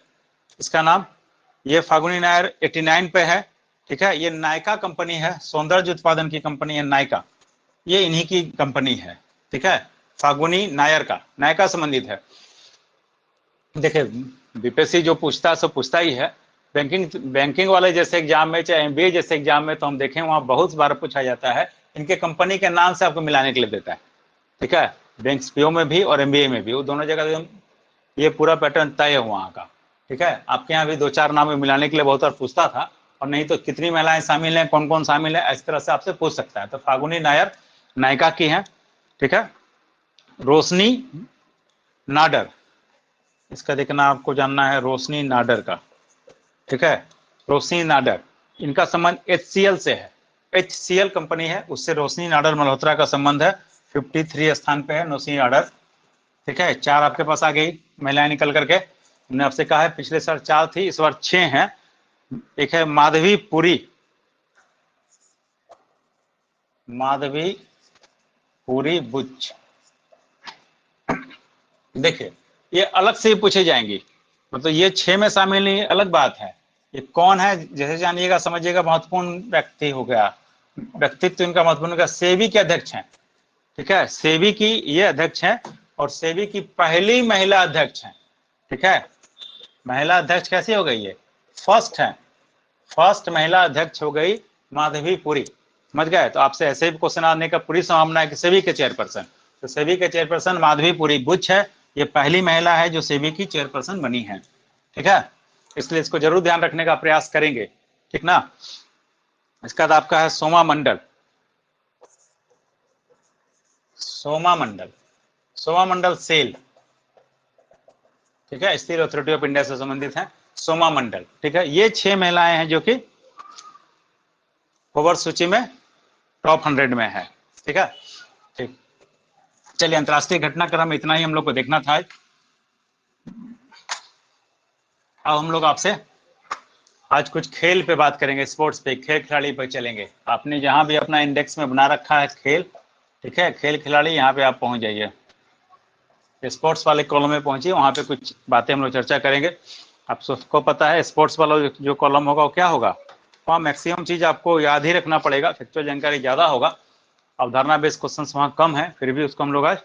इसका नाम, ये फागुनी नायर 89 पे है, ठीक है। ये नायका कंपनी है, सौंदर्य उत्पादन की कंपनी है नायका, ये इन्हीं की कंपनी है, ठीक है। फागुनी नायर का, नायका संबंधित है। देखिए बीपीएससी जो पूछता है सो पूछता ही है। बैंकिंग वाले जैसे एग्जाम में, चाहे एमबीए जैसे एग्जाम में, तो हम देखें वहां बहुत बार पूछा जाता है, इनके कंपनी के नाम से आपको मिलाने के लिए देता है, ठीक है। बैंक पीओ में भी और एमबीए में भी, वो दोनों जगह ये पूरा पैटर्न तय है वहां का, ठीक है। आपके यहाँ भी 2-4 नाम मिलाने के लिए बहुत बार पूछता था, और नहीं तो कितनी महिलाएं शामिल हैं, कौन कौन शामिल है, इस तरह से आपसे पूछ सकता है। तो फागुनी नायर नायका की है, ठीक है। रोशनी नाडर, इसका देखना आपको जानना है, रोशनी नाडर का, ठीक है। रोशनी नाडर, इनका संबंध HCL से है, HCL कंपनी है, उससे रोशनी नाडर मल्होत्रा का संबंध है। 53 स्थान पे है रोशनी नाडर, ठीक है। 4 आपके पास आ गई महिलाएं निकल करके। हमने आपसे कहा है पिछले साल 4 थी, इस बार 6 हैं। एक है माधवी पुरी, माधवी पुरी बुच। देखिए ये अलग से ही पूछे जाएंगी, मतलब ये 6 में शामिल नहीं, अलग बात है। ये कौन है जैसे जानिएगा समझिएगा, महत्वपूर्ण व्यक्ति हो गया, व्यक्तित्व इनका महत्वपूर्ण होगा। सेबी के अध्यक्ष हैं, ठीक है, सेबी की ये अध्यक्ष हैं, और सेबी की पहली महिला अध्यक्ष हैं, ठीक है। महिला अध्यक्ष कैसे हो गई, ये फर्स्ट है, फर्स्ट महिला अध्यक्ष हो गई माधवी पुरी, समझ गए। तो आपसे ऐसे भी क्वेश्चन आने का पूरी संभावना है कि सेबी के चेयरपर्सन, तो सेबी के चेयरपर्सन माधवी पुरी बुच है, ये पहली महिला है जो सेबी की चेयरपर्सन बनी है, ठीक है। इसलिए इसको जरूर ध्यान रखने का प्रयास करेंगे, ठीक ना। इसका बाद आपका है सोमा मंडल, सोमा मंडल, सोमा मंडल सेल, ठीक है, स्टील अथॉरिटी ऑफ इंडिया से संबंधित है सोमा मंडल, ठीक है। ये 6 महिलाएं हैं जो कि ओवर सूची में टॉप 100 में है, ठीक है। ठीक, चलिए अंतर्राष्ट्रीय घटनाक्रम इतना ही हम लोग को देखना था। अब हम लोग आपसे आज कुछ खेल पे बात करेंगे, स्पोर्ट्स पे, खेल खिलाड़ी पे चलेंगे। आपने जहां भी अपना इंडेक्स में बना रखा है खेल, ठीक है, खेल खिलाड़ी, यहाँ पे आप पहुंच जाइए, स्पोर्ट्स वाले कॉलम में पहुंचिए, वहां पे कुछ बातें हम लोग चर्चा करेंगे। आप सबको पता है स्पोर्ट्स वाला जो कॉलम होगा वो क्या होगा, वहाँ मैक्सिमम चीज आपको याद ही रखना पड़ेगा, फैक्चुअल जानकारी ज्यादा होगा, अवधारणा बेस्ड क्वेश्चन वहाँ कम है, फिर भी उसको हम लोग आज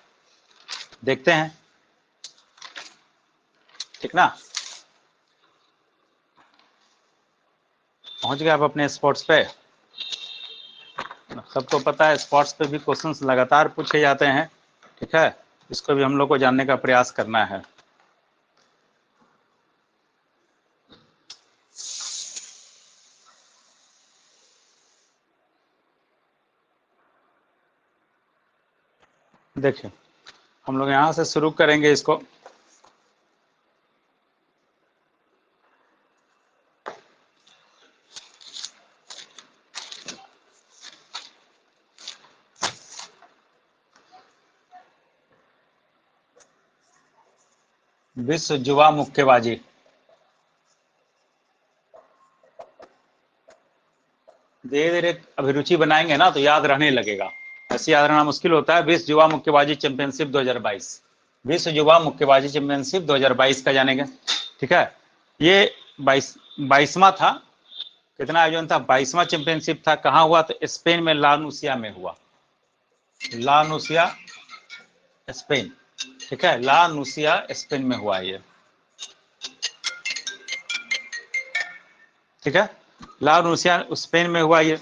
देखते हैं, ठीक ना। पहुंच गए आप अपने स्पोर्ट्स पे। सबको पता है स्पोर्ट्स पे भी क्वेश्चंस लगातार पूछे जाते हैं, ठीक है, इसको भी हम लोग को जानने का प्रयास करना है। देखिए हम लोग यहां से शुरू करेंगे इसको। विश्व युवा मुक्केबाजी, धीरे धीरे अभिरुचि बनाएंगे ना तो याद रहने लगेगा, ऐसे याद रहना मुश्किल होता है। विश्व युवा मुक्केबाजी चैंपियनशिप 2022, विश्व युवा मुक्केबाजी चैंपियनशिप 2022 का जानेंगे, ठीक है। ये 22वां था, कितना आयोजन था, 22वां चैंपियनशिप था। कहाँ हुआ, तो स्पेन में लानुसिया में हुआ, लानुसिया स्पेन, ठीक है, लानुसिया स्पेन में हुआ ये, ठीक है, लानुसिया स्पेन में हुआ ये।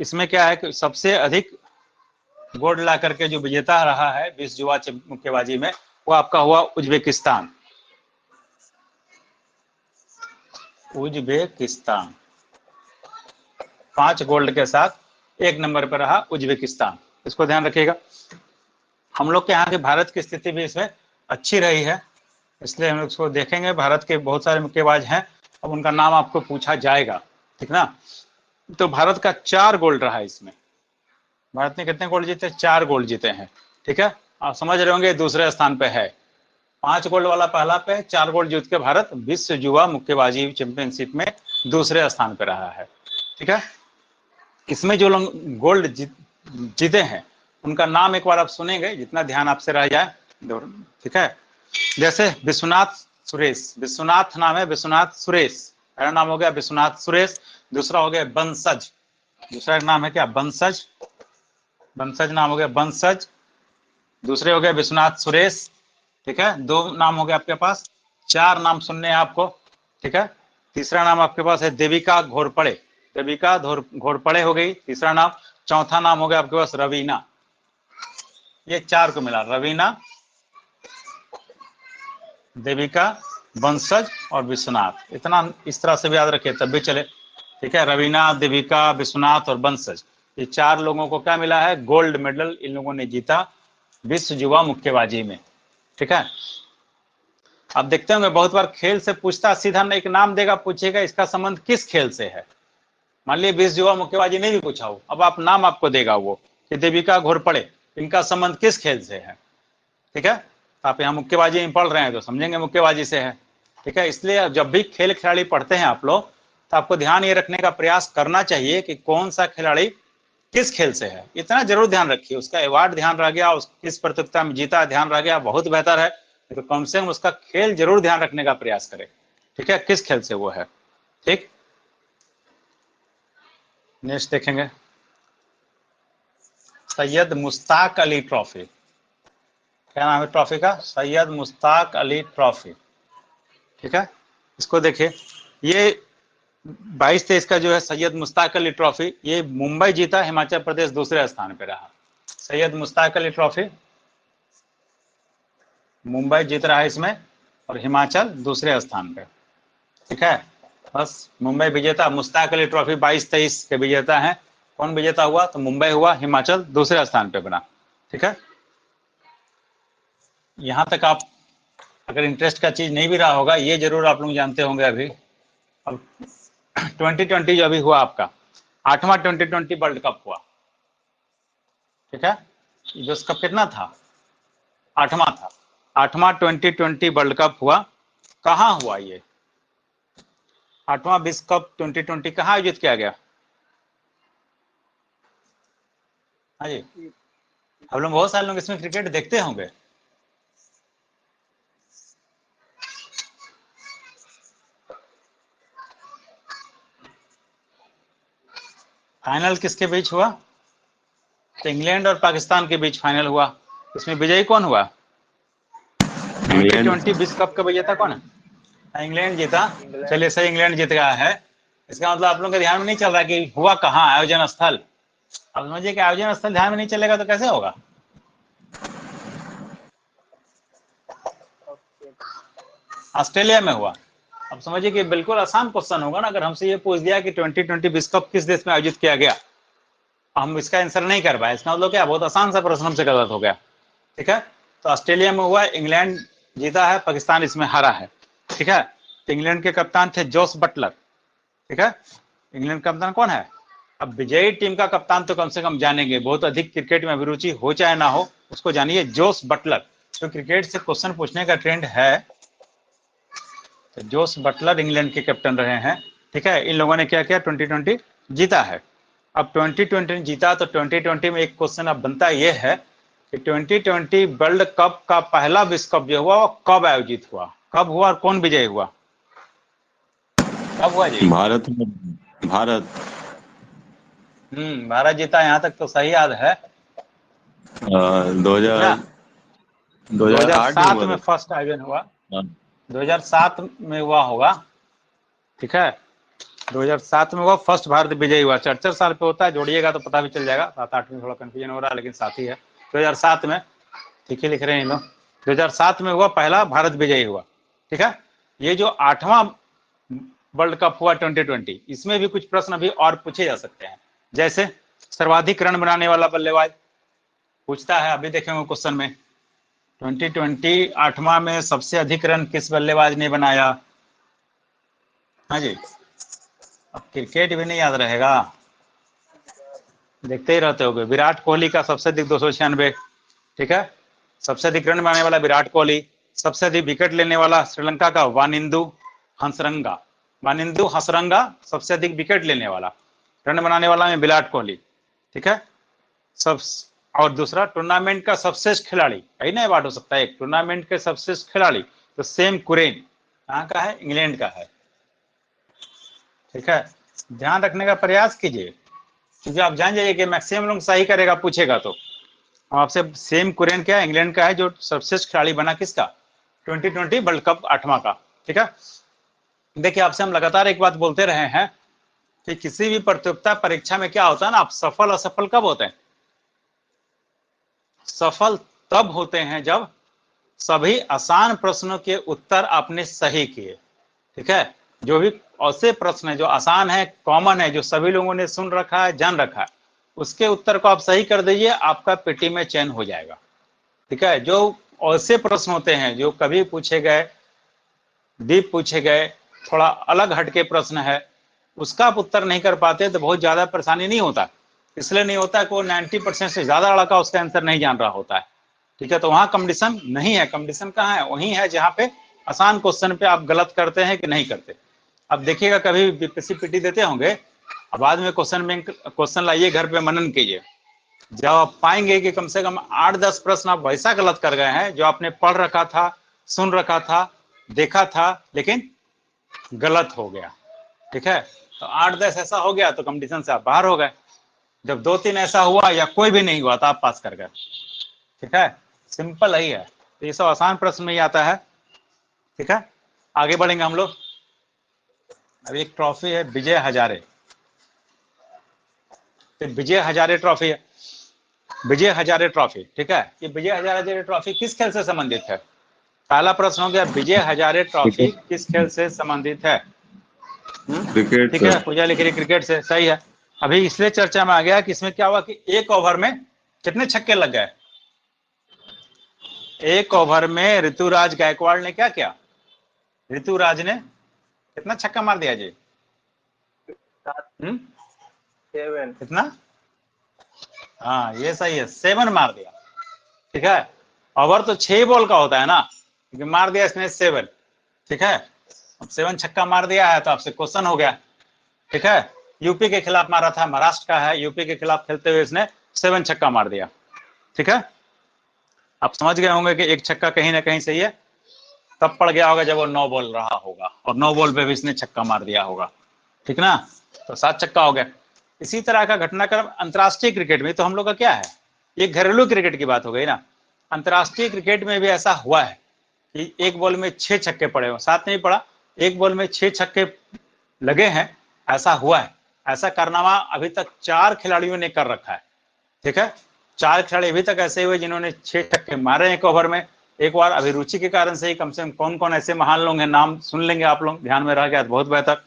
इसमें क्या है कि सबसे अधिक गोल्ड ला करके जो विजेता रहा है विश्व युवा मुक्केबाजी में, वो आपका हुआ उज्बेकिस्तान, उज्बेकिस्तान 5 गोल्ड के साथ 1 नंबर पर रहा उज्बेकिस्तान, इसको ध्यान रखिएगा। हम लोग के यहाँ के भारत की स्थिति भी इसमें अच्छी रही है, इसलिए हम लोग इसको देखेंगे। भारत के बहुत सारे मुक्केबाज हैं, अब उनका नाम आपको पूछा जाएगा, ठीक ना। तो भारत का 4 गोल्ड रहा है इसमें, भारत ने कितने गोल्ड जीते, 4 गोल्ड जीते हैं, ठीक है। आप समझ रहे होंगे दूसरे स्थान पे है, 5 गोल्ड वाला पहला पे, 4 गोल्ड जीत के भारत विश्व युवा मुक्केबाजी चैंपियनशिप में दूसरे स्थान पे रहा है, ठीक है। इसमें जो लोग गोल्ड जीते हैं उनका नाम एक बार आप सुनेंगे, जितना ध्यान आपसे रह जाए, ठीक है। जैसे विश्वनाथ सुरेश, विश्वनाथ नाम है, विश्वनाथ सुरेश, पहला नाम हो गया विश्वनाथ सुरेश। दूसरा हो गया बंसज, दूसरा एक नाम है क्या, बंसज, बंसज नाम हो गया बंसज। दूसरे हो गए विश्वनाथ सुरेश, ठीक है, 2 नाम हो गए आपके पास। 4 नाम सुनने हैं आपको, ठीक है। तीसरा नाम आपके पास है देविका घोरपड़े, देविका घोरपड़े हो गई तीसरा नाम। चौथा नाम हो गया आपके पास रवीना। ये 4 को मिला, रवीना, देविका, बंसज और विश्वनाथ। इतना इस तरह से भी याद रखिए तब भी चले, ठीक है। रवीना, देविका, विश्वनाथ और बंसज, ये 4 लोगों को क्या मिला है, गोल्ड मेडल इन लोगों ने जीता विश्व युवा मुक्केबाजी में, ठीक है। आप देखते होंगे बहुत बार खेल से पूछता, सीधा एक नाम देगा, पूछेगा इसका संबंध किस खेल से है। मान लीजिए विश्व युवा मुक्केबाजी नहीं भी पूछा हो, अब आप नाम आपको देगा वो कि देविका घोरपड़े, इनका संबंध किस खेल से है, ठीक है। आप यहाँ मुक्केबाजी में पढ़ रहे हैं तो समझेंगे मुक्केबाजी से है, ठीक है। इसलिए जब भी खेल खिलाड़ी पढ़ते हैं आप लोग, तो आपको ध्यान ये रखने का प्रयास करना चाहिए कि कौन सा खिलाड़ी किस खेल से है, इतना जरूर ध्यान रखिए। उसका अवार्ड ध्यान रह गया, उस किस प्रतियोगिता में जीता ध्यान रह गया, बहुत बेहतर है, तो कम से कम उसका खेल जरूर ध्यान रखने का प्रयास करें, ठीक है, किस खेल से वो है, ठीक। नेक्स्ट देखेंगे, सैयद मुश्ताक अली ट्रॉफी। क्या नाम है ट्रॉफी का, सैयद मुश्ताक अली ट्रॉफी, ठीक है। इसको देखिए, ये 22-23 का जो है सैयद मुश्ताक अली ट्रॉफी, ये मुंबई जीता, हिमाचल प्रदेश दूसरे स्थान पे रहा। सैयद मुश्ताक अली ट्रॉफी मुंबई जीत रहा है इसमें और हिमाचल दूसरे स्थान पे, ठीक है। बस मुंबई विजेता, मुश्ताक अली ट्रॉफी 22-23 के विजेता है। कौन विजेता हुआ, तो मुंबई हुआ, हिमाचल दूसरे स्थान पे बना, ठीक है। यहां तक आप अगर इंटरेस्ट का चीज नहीं भी रहा होगा, ये जरूर आप लोग जानते होंगे। अभी अब 2020 जो अभी हुआ आपका 8वां 2020 वर्ल्ड कप हुआ, ठीक है। विश्व कप कितना था, 8वां था। 8वां 2020 वर्ल्ड कप हुआ, कहाँ हुआ ये 8वां विश्व कप 2020 कहाँ आयोजित किया गया। हाँ जी, हम लोग बहुत सारे लोग इसमें क्रिकेट देखते होंगे। फाइनल किसके बीच हुआ, तो इंग्लैंड और पाकिस्तान के बीच फाइनल हुआ। इसमें विजयी कौन हुआ, 2020 विश्व कप का विजेता कौन है, इंग्लैंड जीता। चलिए सही, इंग्लैंड जीत गया है। इसका मतलब आप लोगों के ध्यान में नहीं चल रहा कि हुआ कहाँ, आयोजन स्थल। अब समझिए कि आयोजन स्थल ध्यान में नहीं चलेगा तो कैसे होगा। ऑस्ट्रेलिया में हुआ। अब समझिए कि बिल्कुल आसान क्वेश्चन होगा ना, अगर हमसे ये पूछ दिया कि 2020 विश्व कप किस देश में आयोजित किया गया, हम इसका आंसर नहीं कर पाए, इसका मतलब क्या, बहुत आसान सा प्रश्न हमसे गलत हो गया, ठीक है। तो ऑस्ट्रेलिया में हुआ, इंग्लैंड जीता है, पाकिस्तान इसमें हारा है, ठीक है। तो इंग्लैंड के कप्तान थे जोस बटलर, ठीक है। इंग्लैंड का कप्तान कौन है, अब विजयी टीम का कप्तान तो कम से कम जानेंगे, बहुत अधिक क्रिकेट में अभिरुचि हो चाहे ना हो, उसको जानिए, जोस बटलर। तो क्रिकेट से क्वेश्चन पूछने का ट्रेंड है, तो जोस बटलर इंग्लैंड के कैप्टन रहे हैं, ठीक है। इन लोगों ने क्या किया, 2020 जीता है। अब 2020 जीता तो 2020 में एक क्वेश्चन अब बनता ये है कि 2020 वर्ल्ड कप का पहला विश्व कप जो हुआ वो कब आयोजित हुआ, कब हुआ और कौन विजयी हुआ, कब हुआ जी। भारत में, भारत। भारत जीता, यहाँ तक तो सही याद है। 2007 में फर्स्ट आयोजन हुआ, हाँ। 2007 में हुआ होगा, ठीक है। 2007 में हुआ, फर्स्ट भारत विजयी हुआ। 4 साल पे होता है, जोड़िएगा तो पता भी चल जाएगा, 7-8 में थोड़ा कंफ्यूजन हो रहा है लेकिन साथ ही है। 2007 में, ठीक ही लिख रहे हैं इन लोग, 2007 में हुआ पहला भारत विजयी हुआ, ठीक है। ये जो 8वां वर्ल्ड कप हुआ 2020, इसमें भी कुछ प्रश्न अभी और पूछे जा सकते हैं, जैसे सर्वाधिक रन बनाने वाला बल्लेबाज पूछता है, अभी देखेंगे क्वेश्चन में 2020 8वां में सबसे अधिक रन किस बल्लेबाज ने बनाया। हाँ जी, अब क्रिकेट भी नहीं याद रहेगा, देखते ही रहते होगे। विराट कोहली का सबसे अधिक 296, ठीक है, सबसे अधिक रन बनाने वाला विराट कोहली। सबसे अधिक विकेट लेने वाला श्रीलंका का वानिंदु हंसरंगा, वानिंदु हंसरंगा सबसे अधिक विकेट लेने वाला, रन बनाने वाला में विराट कोहली, ठीक है। सब और दूसरा टूर्नामेंट का सबश्रेष्ठ खिलाड़ी, यही ना अवार्ड हो सकता है एक, टूर्नामेंट के सबश्रेष्ठ खिलाड़ी, तो सेम कुरेन कहाँ का है, इंग्लैंड का है, ठीक है। ध्यान रखने का प्रयास कीजिए, क्योंकि आप जान जाइए कि मैक्सिमम लोग सही करेगा पूछेगा तो। आपसे सेम कुरेन क्या इंग्लैंड का है जो सर्वश्रेष्ठ खिलाड़ी बना किसका 2020 वर्ल्ड कप 8वां का। ठीक है, देखिए आपसे हम लगातार एक बात बोलते रहे हैं कि किसी भी प्रतियोगिता परीक्षा में क्या होता है ना, आप सफल असफल कब होते हैं? सफल तब होते हैं जब सभी आसान प्रश्नों के उत्तर आपने सही किए। ठीक है, जो भी ऐसे प्रश्न है जो आसान है, कॉमन है, जो सभी लोगों ने सुन रखा है, जान रखा है, उसके उत्तर को आप सही कर दीजिए, आपका पीटी में चयन हो जाएगा। ठीक है, जो ऐसे प्रश्न होते हैं जो कभी पूछे गए, डीप पूछे गए, थोड़ा अलग हटके प्रश्न है, उसका आप उत्तर नहीं कर पाते तो बहुत ज्यादा परेशानी नहीं होता। इसलिए नहीं होता कि वो 90% से ज्यादा लड़का उसका आंसर नहीं जान रहा होता है। ठीक है, तो वहां कंपटीशन नहीं है। कंपटीशन कहाँ है? वहीं है जहाँ पे आसान क्वेश्चन पे आप गलत करते हैं कि नहीं करते। अब देखिएगा कभी बीपीएससी पीटी देते होंगे, अब बाद में क्वेश्चन लाइए घर पे, मनन कीजिए, जब आप पाएंगे कि कम से कम 8-10 प्रश्न आप वैसा गलत कर गए हैं जो आपने पढ़ रखा था, सुन रखा था, देखा था, लेकिन गलत हो गया। ठीक है, तो 8-10 ऐसा हो गया तो कंपटीशन से आप बाहर हो गए। जब 2-3 ऐसा हुआ या कोई भी नहीं हुआ तो आप पास कर गए। ठीक है, सिंपल ही है। तो ये सब आसान प्रश्न में ही आता है। ठीक है, आगे बढ़ेंगे हम लोग। अभी एक ट्रॉफी है विजय हजारे, विजय हजारे ट्रॉफी है, विजय हजारे ट्रॉफी। ठीक है, ये विजय हजारे ट्रॉफी किस खेल से संबंधित है? पहला प्रश्न हो गया, विजय हजारे ट्रॉफी किस खेल से संबंधित है? क्रिकेट ठीक से। है, पूजा लिख रही क्रिकेट से, सही है। अभी इसलिए चर्चा में आ गया कि इसमें क्या हुआ कि एक ओवर में कितने छक्के लग गए? एक ओवर में ऋतुराज गायकवाड़ ने क्या किया? ऋतुराज ने कितना छक्का मार दिया जी? 7 कितना? हाँ ये सही है, 7 मार दिया। ठीक है, ओवर तो 6 बॉल का होता है ना, लेकिन मार दिया इसने 7। ठीक है, अब 7 छक्का मार दिया है तो आपसे क्वेश्चन हो गया। ठीक है, यूपी के खिलाफ मारा था, महाराष्ट्र का है, यूपी के खिलाफ खेलते हुए इसने 7 छक्का मार दिया। ठीक है, आप समझ गए होंगे कि एक छक्का कहीं ना कहीं सही है, तब पड़ गया होगा जब वो 9 बॉल रहा होगा, और 9 बॉल पे भी इसने छक्का मार दिया होगा। ठीक ना, तो 7 छक्का हो गया। इसी तरह का घटनाक्रम अंतर्राष्ट्रीय क्रिकेट में, तो हम लोग का क्या है, ये घरेलू क्रिकेट की बात हो गई ना। अंतर्राष्ट्रीय क्रिकेट में भी ऐसा हुआ है कि एक बॉल में 6 छक्के पड़े हो, 7 नहीं पड़ा, एक बॉल में 6 छक्के लगे हैं, ऐसा हुआ है। ऐसा कारनामा अभी तक 4 खिलाड़ियों ने कर रखा है। ठीक है, 4 खिलाड़ी अभी तक ऐसे हुए जिन्होंने 6 छक्के मारे एक ओवर में। एक बार अभिरुचि के कारण से ही कम से कम कौन कौन ऐसे महान लोग हैं, नाम सुन लेंगे आप लोग, ध्यान में रह गया तो बहुत बेहतर।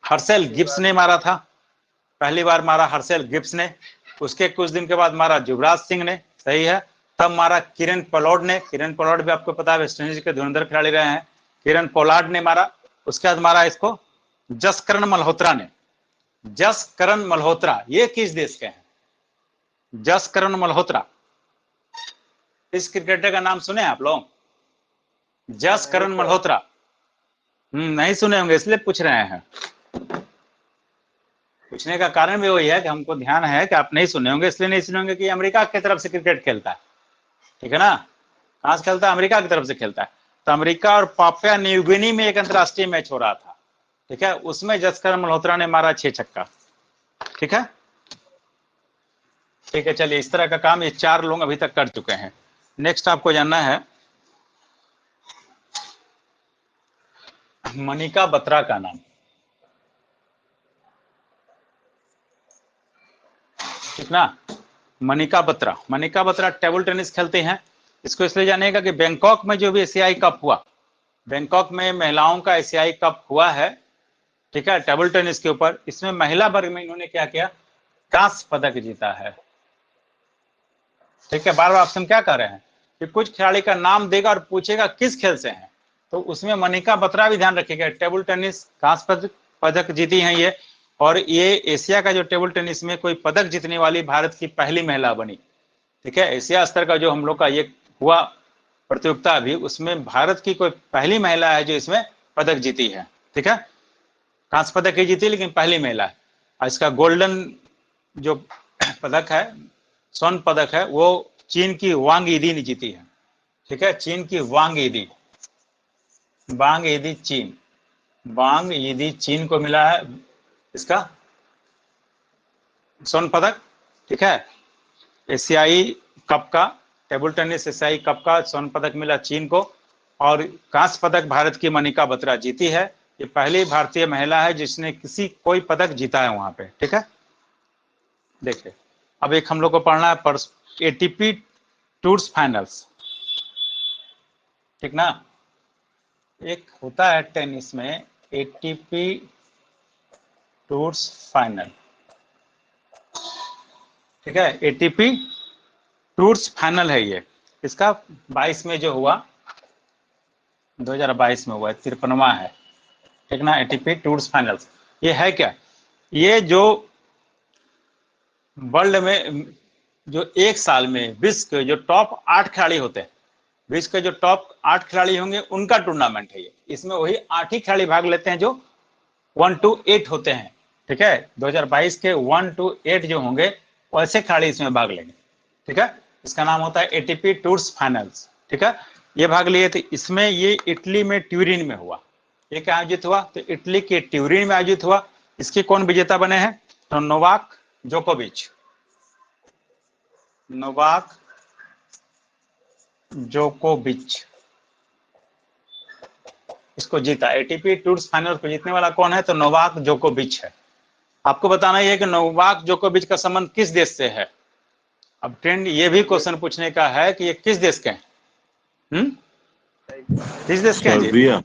हर्षेल गिब्स ने मारा था, पहली बार मारा हर्षेल गिब्स ने। उसके कुछ दिन के बाद मारा युवराज सिंह ने, सही है। तब मारा किरण पोलार्ड ने, किरण पोलार्ड भी आपको पता है वेस्ट इंडीज के धुरंधर खिलाड़ी रहे हैं, किरण पोलार्ड ने मारा। उसके बाद मारा इसको जसकरण मल्होत्रा ने, जसकरण मल्होत्रा, ये किस देश के हैं? जसकरण मल्होत्रा, इस क्रिकेटर का नाम सुने आप लोग? जसकरण मल्होत्रा नहीं सुने होंगे, इसलिए पूछ रहे हैं। पूछने का कारण भी वही है कि हमको ध्यान है कि आप नहीं सुने होंगे, इसलिए नहीं सुने होंगे कि अमेरिका की तरफ से क्रिकेट खेलता है। ठीक है ना, कहां से खेलता है? अमेरिका की तरफ से खेलता है। तो अमेरिका और पापुआ न्यू गिनी में एक अंतर्राष्ट्रीय मैच हो रहा था। ठीक है, उसमें जसकरण मल्होत्रा ने मारा 6 छक्का। ठीक है, ठीक है, चलिए इस तरह का काम ये 4 लोग अभी तक कर चुके हैं। नेक्स्ट आपको जानना है मनिका बत्रा का नाम। ठीक ना, मनिका बत्रा, मनिका बत्रा टेबल टेनिस खेलते हैं। इसको इसलिए जानिएगा कि बैंकॉक में जो भी एशियाई कप हुआ, बैंकॉक में महिलाओं का एशियाई कप हुआ है, ठीक है, टेबल टेनिस के ऊपर, इसमें महिला वर्ग में इन्होंने क्या किया, कांस्य पदक जीता है। ठीक है, बार बार आपसे हम क्या कह रहे हैं कि कुछ खिलाड़ी का नाम देगा और पूछेगा किस खेल से हैं, तो उसमें मनिका बत्रा भी ध्यान रखिएगा, टेबल टेनिस कांस्य पदक जीती हैं ये, और ये एशिया का जो टेबल टेनिस में कोई पदक जीतने वाली भारत की पहली महिला बनी। ठीक है, एशिया स्तर का जो हम लोग का ये हुआ प्रतियोगिता भी, उसमें भारत की कोई पहली महिला है जो इसमें पदक जीती है। ठीक है, कांस्य पदक ही जीती लेकिन पहली महिला है। और इसका गोल्डन जो पदक है, स्वर्ण पदक है, वो चीन की वांग यीदी ने जीती है। ठीक है, चीन की वांग यीदी, वांग यीदी चीन, वांग यीदी चीन को मिला है, इसका स्वर्ण पदक, ठीक है। एशियाई कप का, टेबल टेनिस एशियाई कप का स्वर्ण पदक मिला चीन को, और कांस्य पदक भारत की मनिका बत्रा जीती है। ये पहली भारतीय महिला है जिसने कोई पदक जीता है वहां पे, ठीक है। देखिए अब एक हम लोग को पढ़ना है एटीपी टूर्स फाइनल्स, ठीक ना। एक होता है टेनिस में एटीपी टूर्स फाइनल, ठीक है। एटीपी टूर्स फाइनल है ये, इसका 22 में जो हुआ, 2022 में हुआ, 53वां है, ठीक ना। एटीपी टूर्स फाइनल्स ये है क्या, ये जो वर्ल्ड में जो एक साल में विश्व के जो टॉप 8 खिलाड़ी होते हैं, विश्व के जो टॉप 8 खिलाड़ी होंगे उनका टूर्नामेंट है ये। इसमें वही 8 ही खिलाड़ी भाग लेते हैं जो 1 to 8 होते हैं, ठीक है। 2022 के 1 to 8 जो होंगे वैसे खिलाड़ी इसमें भाग लेंगे, ठीक है। इसका नाम होता है एटीपी टूर्स फाइनल्स, ठीक है। ये भाग लिए थे, इसमें ये इटली में ट्यूरिन में हुआ। ये क्या आयोजित हुआ, तो इटली के ट्यूरिन में आयोजित हुआ। इसके कौन विजेता बने हैं, तो नोवाक जोकोविच, नोवाक जोकोविच इसको जीता। एटीपी टूर्स फाइनल को जीतने वाला कौन है, तो नोवाक जोकोविच है। आपको बताना है कि नोवाक जोकोविच का संबंध किस देश से है। अब ट्रेंड ये भी क्वेश्चन पूछने का है कि ये किस देश के हैं, किस देश के हैं जी? सर्बिया।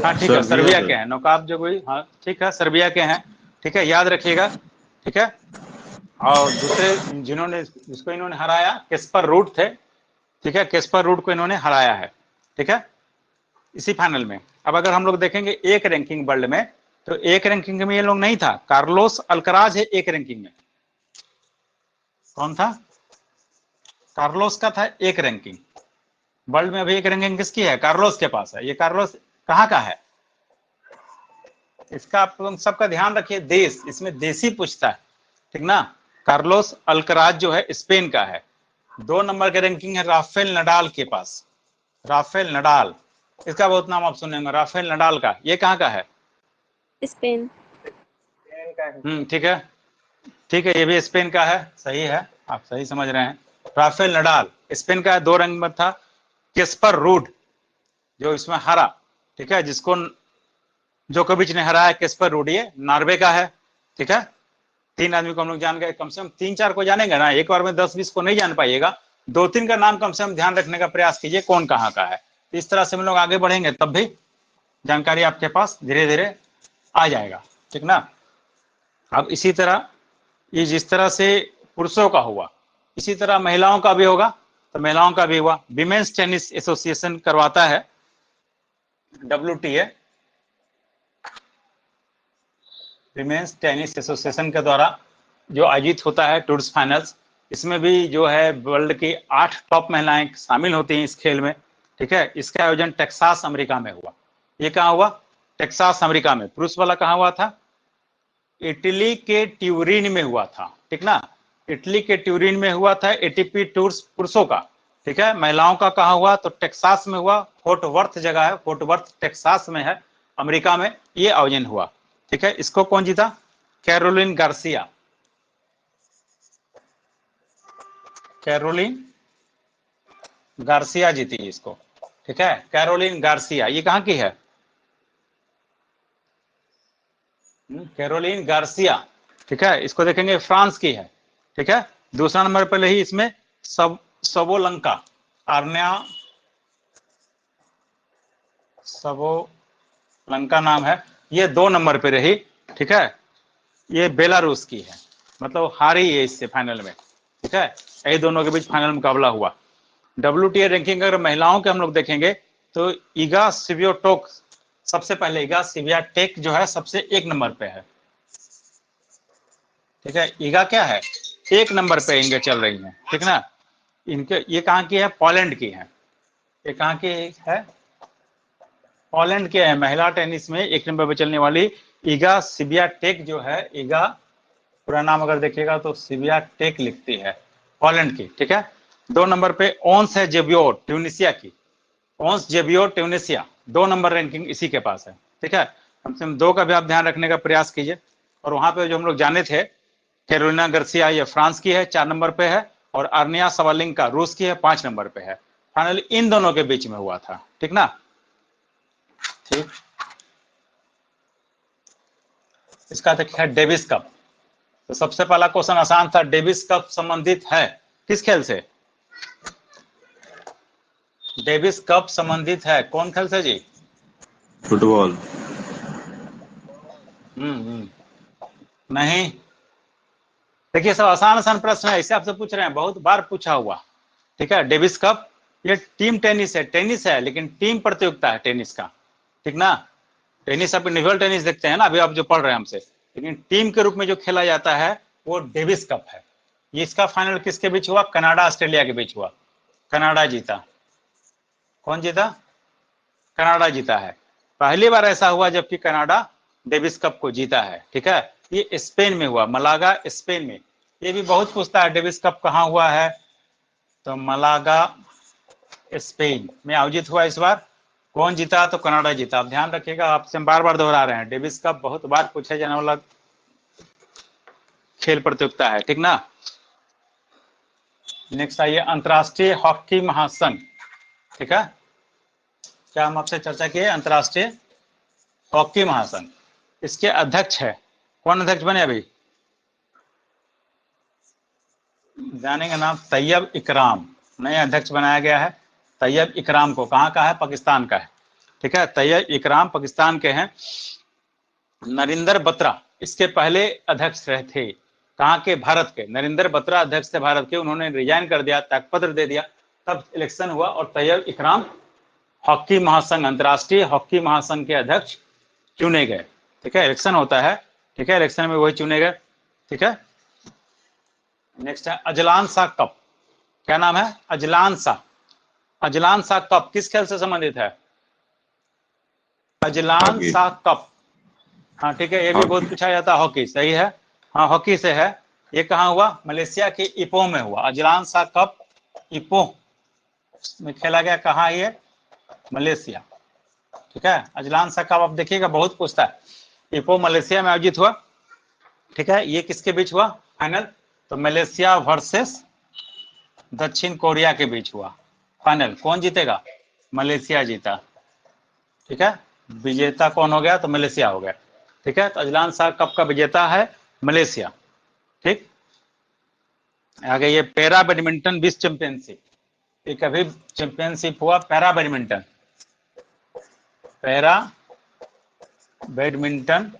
हाँ ठीक है, सर्बिया के हैं नोवाक जोकोविच, हाँ ठीक है, सर्बिया के हैं, ठीक है, याद रखिएगा, ठीक है। और दूसरे जिन्होंने जिसको इन्होंने हराया कैस्पर रूड थे, ठीक है, कैस्पर रूड को इन्होंने हराया है, ठीक है, इसी फाइनल में। अब अगर हम लोग देखेंगे एक रैंकिंग वर्ल्ड में, तो एक रैंकिंग में ये लोग नहीं था, कार्लोस अल्कराज है एक रैंकिंग में। कौन था, कार्लोस का था एक रैंकिंग वर्ल्ड में। अभी एक रैंकिंग किसकी है, कार्लोस के पास है। ये कार्लोस कहाँ का है, इसका आप लोग सबका ध्यान रखिए, देश इसमें देशी पूछता है, ठीक ना। कार्लोस अल्कराज जो है स्पेन का है। 2 नंबर के रैंकिंग है राफेल नडाल के पास, राफेल नडाल, इसका बहुत नाम आप सुनेंगे, राफेल नडाल का। ये कहाँ का है, स्पेन। ठीक है, ठीक है, ये भी स्पेन का है, सही है, आप सही समझ रहे हैं। राफेल नडाल स्पेन का है, 2 रैंक में था। कैस्पर रूड जो इसमें हरा, ठीक है, जिसको जोकोविच ने हराया, कैस्पर रूड ये नॉर्वे का है, ठीक है। 3 आदमी को हम लोग जान गए, कम से कम 3-4 को जानेंगे ना, एक बार में 10-20 को नहीं जान पाइएगा, 2-3 का नाम कम से कम ध्यान रखने का प्रयास कीजिए कौन कहाँ का है। इस तरह से हम लोग आगे बढ़ेंगे तब भी जानकारी आपके पास धीरे धीरे आ जाएगा, ठीक ना। अब इसी तरह ये जिस तरह से पुरुषों का हुआ, इसी तरह महिलाओं का भी होगा। तो महिलाओं का भी हुआ, विमेंस टेनिस एसोसिएशन करवाता है, WTA, विमेंस टेनिस एसोसिएशन के द्वारा जो आयोजित होता है टूर्स फाइनल्स। इसमें भी जो है वर्ल्ड की 8 टॉप महिलाएं शामिल होती हैं इस खेल में, ठीक है। इसका आयोजन टेक्सास अमेरिका में हुआ। ये कहाँ हुआ, टेक्सास अमेरिका में। पुरुष वाला कहाँ हुआ था, इटली के ट्यूरिन में हुआ था, ठीक ना, इटली के ट्यूरिन में हुआ था एटीपी टूर्स पुरुषों का, ठीक है। महिलाओं का कहाँ हुआ, तो टेक्सास में हुआ, फोर्ट वर्थ जगह है, फोर्ट वर्थ टेक्सास में है, अमेरिका में ये आयोजन हुआ, ठीक है। इसको कौन जीता, कैरोलिन गार्सिया, कैरोलिन गार्सिया जीती इसको, ठीक है, कैरोलिन गार्सिया। ये कहाँ की है, कैरोलिन गार्सिया, ठीक है। इसको देखेंगे फ्रांस की है, ठीक है। दूसरा नंबर पर रही इसमें सबोलंका, आर्न्या सबोलंका नाम है, ये 2 नंबर पे रही, ठीक है। ये बेलारूस की है, मतलब हारी है इससे फाइनल में, ठीक है। ये दोनों के बीच फाइनल मुकाबला हुआ। WTA रैंकिंग अगर महिलाओं के हम लोग देखेंगे तो ईगा स्वियाटेक सबसे पहले, ईगा स्वियाटेक जो है सबसे 1 नंबर पे है, ठीक है। ईगा क्या है, 1 नंबर पे इनके चल रही हैं, ठीक ना। इनके ये कहाँ की है, पोलैंड की है। ये कहाँ की है, पोलैंड के है। महिला टेनिस में 1 नंबर पे चलने वाली ईगा स्वियाटेक जो है, ईगा पूरा नाम अगर देखिएगा तो स्वियाटेक लिखती है, पोलैंड की, ठीक है। 2 नंबर पे ओंस है जेबियोर, ट्यूनिसिया की, ओंस जेबियोर ट्यूनिसिया, 2 नंबर रैंकिंग इसी के पास है, ठीक है। कम से कम 2 का भी आप ध्यान रखने का प्रयास कीजिए। और वहां पे जो हम लोग जाने थे, कैरोलिना गार्सिया ये फ्रांस की है 4 नंबर पे है, और आर्निया सवालिंका रूस की है 5 नंबर पे है। फाइनली इन दोनों के बीच में हुआ था, ठीक ना। ठीक, इसका है डेविस कप। तो सबसे पहला क्वेश्चन आसान था, डेविस कप संबंधित है किस खेल से? डेविस कप संबंधित है कौन खेल से जी? फुटबॉल। नहीं, देखिए सब आसान आसान प्रश्न है, इसे आपसे पूछ रहे हैं, बहुत बार पूछा हुआ, ठीक है। डेविस कप ये टीम टेनिस है लेकिन टीम प्रतियोगिता है टेनिस का, ठीक ना। टेनिस आप इंडिविजुअल टेनिस देखते हैं ना अभी आप जो पढ़ रहे हैं हमसे, लेकिन टीम के रूप में जो खेला जाता है वो डेविस कप है। ये इसका फाइनल किसके बीच हुआ? कनाडा ऑस्ट्रेलिया के बीच हुआ। कनाडा जीता। कौन जीता? कनाडा जीता है। पहली बार ऐसा हुआ जबकि कनाडा डेविस कप को जीता है, ठीक है। ये स्पेन में हुआ, मलागा स्पेन में। ये भी बहुत पूछता है डेविस कप कहाँ हुआ है, तो मलागा स्पेन में आयोजित हुआ इस बार। कौन जीता? तो कनाडा जीता। आप ध्यान रखिएगा, आपसे हम बार बार दोहरा रहे हैं, डेविस कप बहुत बार पूछे जाने वाला खेल प्रतियोगिता है, ठीक ना। नेक्स्ट आइए, अंतर्राष्ट्रीय हॉकी महासंघ, ठीक है। क्या हम आपसे चर्चा किए? अंतर्राष्ट्रीय हॉकी महासंघ, इसके अध्यक्ष है कौन? अध्यक्ष बने अभी जानेंगे नाम, तैयब इकराम नया अध्यक्ष बनाया गया है। तैयब इकराम को, कहाँ का है? पाकिस्तान का है, ठीक है। तैयब इकराम पाकिस्तान के हैं। नरेंद्र बत्रा इसके पहले अध्यक्ष रहे थे, कहाँ के? भारत के। नरेंद्र बत्रा अध्यक्ष थे भारत के, उन्होंने रिजाइन कर दिया, त्यागपत्र दे दिया, तब इलेक्शन हुआ और तैयब इकराम हॉकी महासंघ, अंतर्राष्ट्रीय हॉकी महासंघ के अध्यक्ष चुने गए, ठीक है। इलेक्शन होता है, ठीक है, इलेक्शन में वही चुने गए, ठीक है। नेक्स्ट है अजलान शाह कप। क्या नाम है? Azlan Shah. Azlan Shah cup किस खेल से संबंधित है? अजलान शाह कप, हाँ ठीक है, ये भी बहुत पूछा जाता है। हॉकी, सही है, हाँ हॉकी से है। ये कहाँ हुआ? मलेशिया के इपोह में हुआ। अजलान शाह कप इपोह में खेला गया। कहाँ? ये मलेशिया, ठीक है। अजलान शाह कप आप देखिएगा बहुत पूछता है, इपोह मलेशिया में आयोजित हुआ, ठीक है। ये किसके बीच हुआ फाइनल? तो मलेशिया वर्सेस दक्षिण कोरिया के बीच हुआ फाइनल। कौन जीतेगा? मलेशिया जीता, ठीक है। विजेता कौन हो गया? तो मलेशिया हो गया, ठीक है। तो अजलान शाह कप का विजेता है मलेशिया, ठीक। आगे ये पैरा बैडमिंटन विश्व चैंपियनशिप, एक अभी चैंपियनशिप हुआ para badminton. Para badminton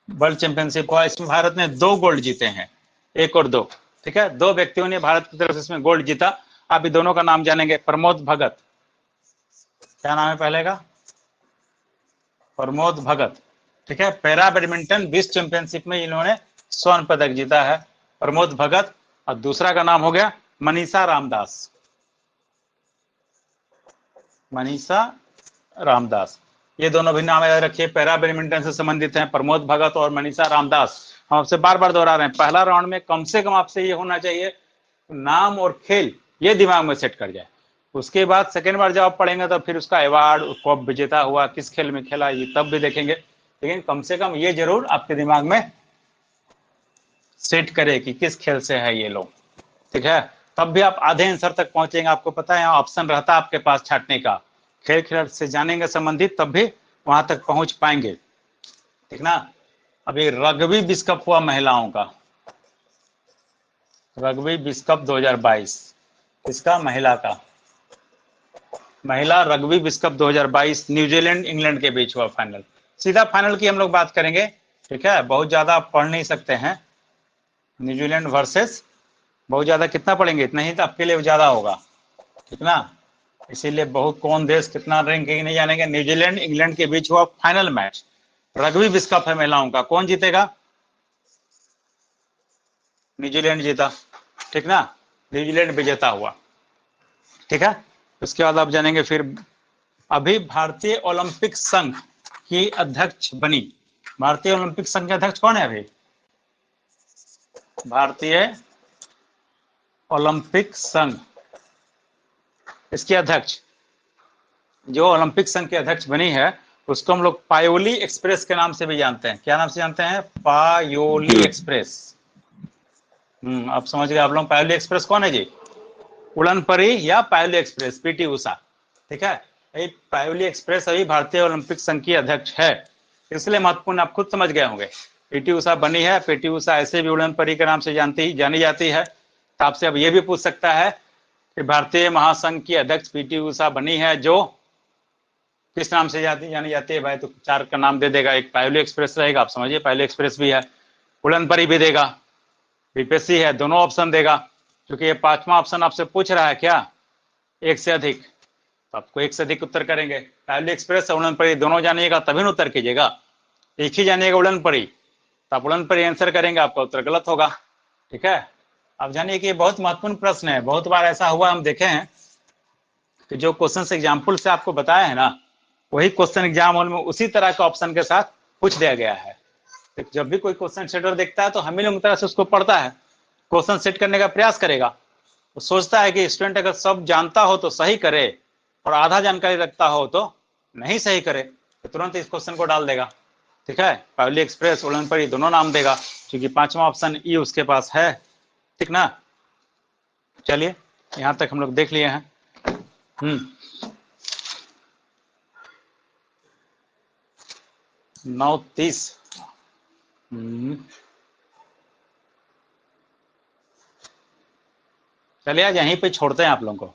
world championship हुआ, इसमें भारत ने 2 गोल्ड जीते हैं, 1 और 2, ठीक है। 2 व्यक्तियों ने भारत की तरफ से इसमें गोल्ड जीता। आप ये दोनों का नाम जानेंगे, प्रमोद भगत। क्या नाम है पहले का? प्रमोद भगत, ठीक है। पैरा बैडमिंटन विश्व चैंपियनशिप में इन्होंने स्वर्ण पदक जीता है, प्रमोद भगत। और दूसरा का नाम हो गया मनीषा रामदास। मनीषा रामदास, ये दोनों भी नाम याद रखिए, पैरा बैडमिंटन से संबंधित हैं, प्रमोद भगत और मनीषा रामदास। हम आपसे बार बार दोहरा रहे हैं, पहला राउंड में कम से कम आपसे ये होना चाहिए नाम और खेल, ये दिमाग में सेट कर जाए। उसके बाद सेकेंड बार जब आप पढ़ेंगे तो फिर उसका अवार्ड, कब विजेता हुआ, किस खेल में खेला, ये तब भी देखेंगे, लेकिन कम से कम ये जरूर आपके दिमाग में सेट करे कि किस खेल से है ये लोग, ठीक है। तब भी आप आधे आंसर तक पहुंचेंगे। आपको पता है ऑप्शन रहता है आपके पास छाटने का, खेल खिलाड़ी से जानेंगे संबंधित, तब भी वहां तक पहुंच पाएंगे, ठीक ना। अभी रग्बी विश्व कप हुआ महिलाओं का, रग्बी विश्व कप 2022, किसका? महिला का। महिला रग्बी विश्व कप 2022 न्यूजीलैंड इंग्लैंड के बीच हुआ फाइनल। सीधा फाइनल की हम लोग बात करेंगे, ठीक है। बहुत ज्यादा आप पढ़ नहीं सकते हैं, न्यूजीलैंड वर्सेस, बहुत ज्यादा कितना पढ़ेंगे? इतना ही तो आपके लिए ज्यादा होगा, ठीक ना। इसीलिए बहुत कौन देश कितना रैंकिंग नहीं जानेंगे। न्यूजीलैंड इंग्लैंड के बीच हुआ फाइनल मैच, रग्बी विश्व कप है महिलाओं का। कौन जीतेगा? न्यूजीलैंड जीता, ठीक ना। न्यूजीलैंड विजेता हुआ, ठीक है। उसके बाद आप जानेंगे फिर अभी भारतीय ओलंपिक संघ की अध्यक्ष बनी। भारतीय ओलंपिक संघ के अध्यक्ष कौन है अभी? भारतीय ओलंपिक संघ, इसके अध्यक्ष, जो ओलंपिक संघ के अध्यक्ष बनी है उसको हम लोग पायोली एक्सप्रेस के नाम से भी जानते हैं। क्या नाम से जानते हैं? पायोली एक्सप्रेस। आप समझ गए आप लोग। पायोली एक्सप्रेस कौन है जी? उड़न परी या पायोली एक्सप्रेस, पीटी उषा। ठीक है, पायोली एक्सप्रेस अभी भारतीय ओलंपिक संघ की अध्यक्ष है, इसलिए महत्वपूर्ण आप खुद समझ गए होंगे। पीटी उषा बनी है। पीटी उषा ऐसे भी उड़न परी के नाम से जानी जाती है। तो आपसे अब ये भी पूछ सकता है कि भारतीय महासंघ की अध्यक्ष पीटी उषा बनी है, जो किस नाम से जानी जाती है भाई? तो 4 का नाम दे देगा। एक पायोली एक्सप्रेस रहेगा, आप समझिए पायोली एक्सप्रेस भी है, उड़न परी भी देगा, बीपीएससी है, दोनों ऑप्शन देगा। क्योंकि ये 5वां ऑप्शन आपसे पूछ रहा है क्या, एक से अधिक, तो आपको एक से अधिक उत्तर करेंगे। पायोली एक्सप्रेस और उड़न परी दोनों जानिएगा तभी ना उत्तर कीजिएगा। एक ही जानिएगा उड़न परी, तो आप उड़न परी आंसर करेंगे, आपका उत्तर गलत होगा। ठीक है, आप जानिए कि ये बहुत महत्वपूर्ण प्रश्न है। बहुत बार ऐसा हुआ हम देखे हैं कि जो क्वेश्चन एग्जाम्पल से आपको बताया है ना, वही क्वेश्चन एग्जाम हॉल में उसी तरह का ऑप्शन के साथ पूछ दिया गया है। तो जब भी कोई क्वेश्चन सेटर देखता है तो हम ही लोग तरह से उसको पढ़ता है, क्वेश्चन सेट करने का प्रयास करेगा। वो सोचता है कि स्टूडेंट अगर सब जानता हो तो सही करे, और आधा जानकारी रखता हो तो नहीं सही करे, तो तुरंत इस क्वेश्चन को डाल देगा। ठीक है, पायोली एक्सप्रेस, उड़न परी दोनों नाम देगा, क्योंकि 5वां ऑप्शन ई उसके पास है। ठीक ना? चलिए, यहां तक हम लोग देख लिए हैं। 9:30। चलिए आज यहीं पे छोड़ते हैं आप लोगों को।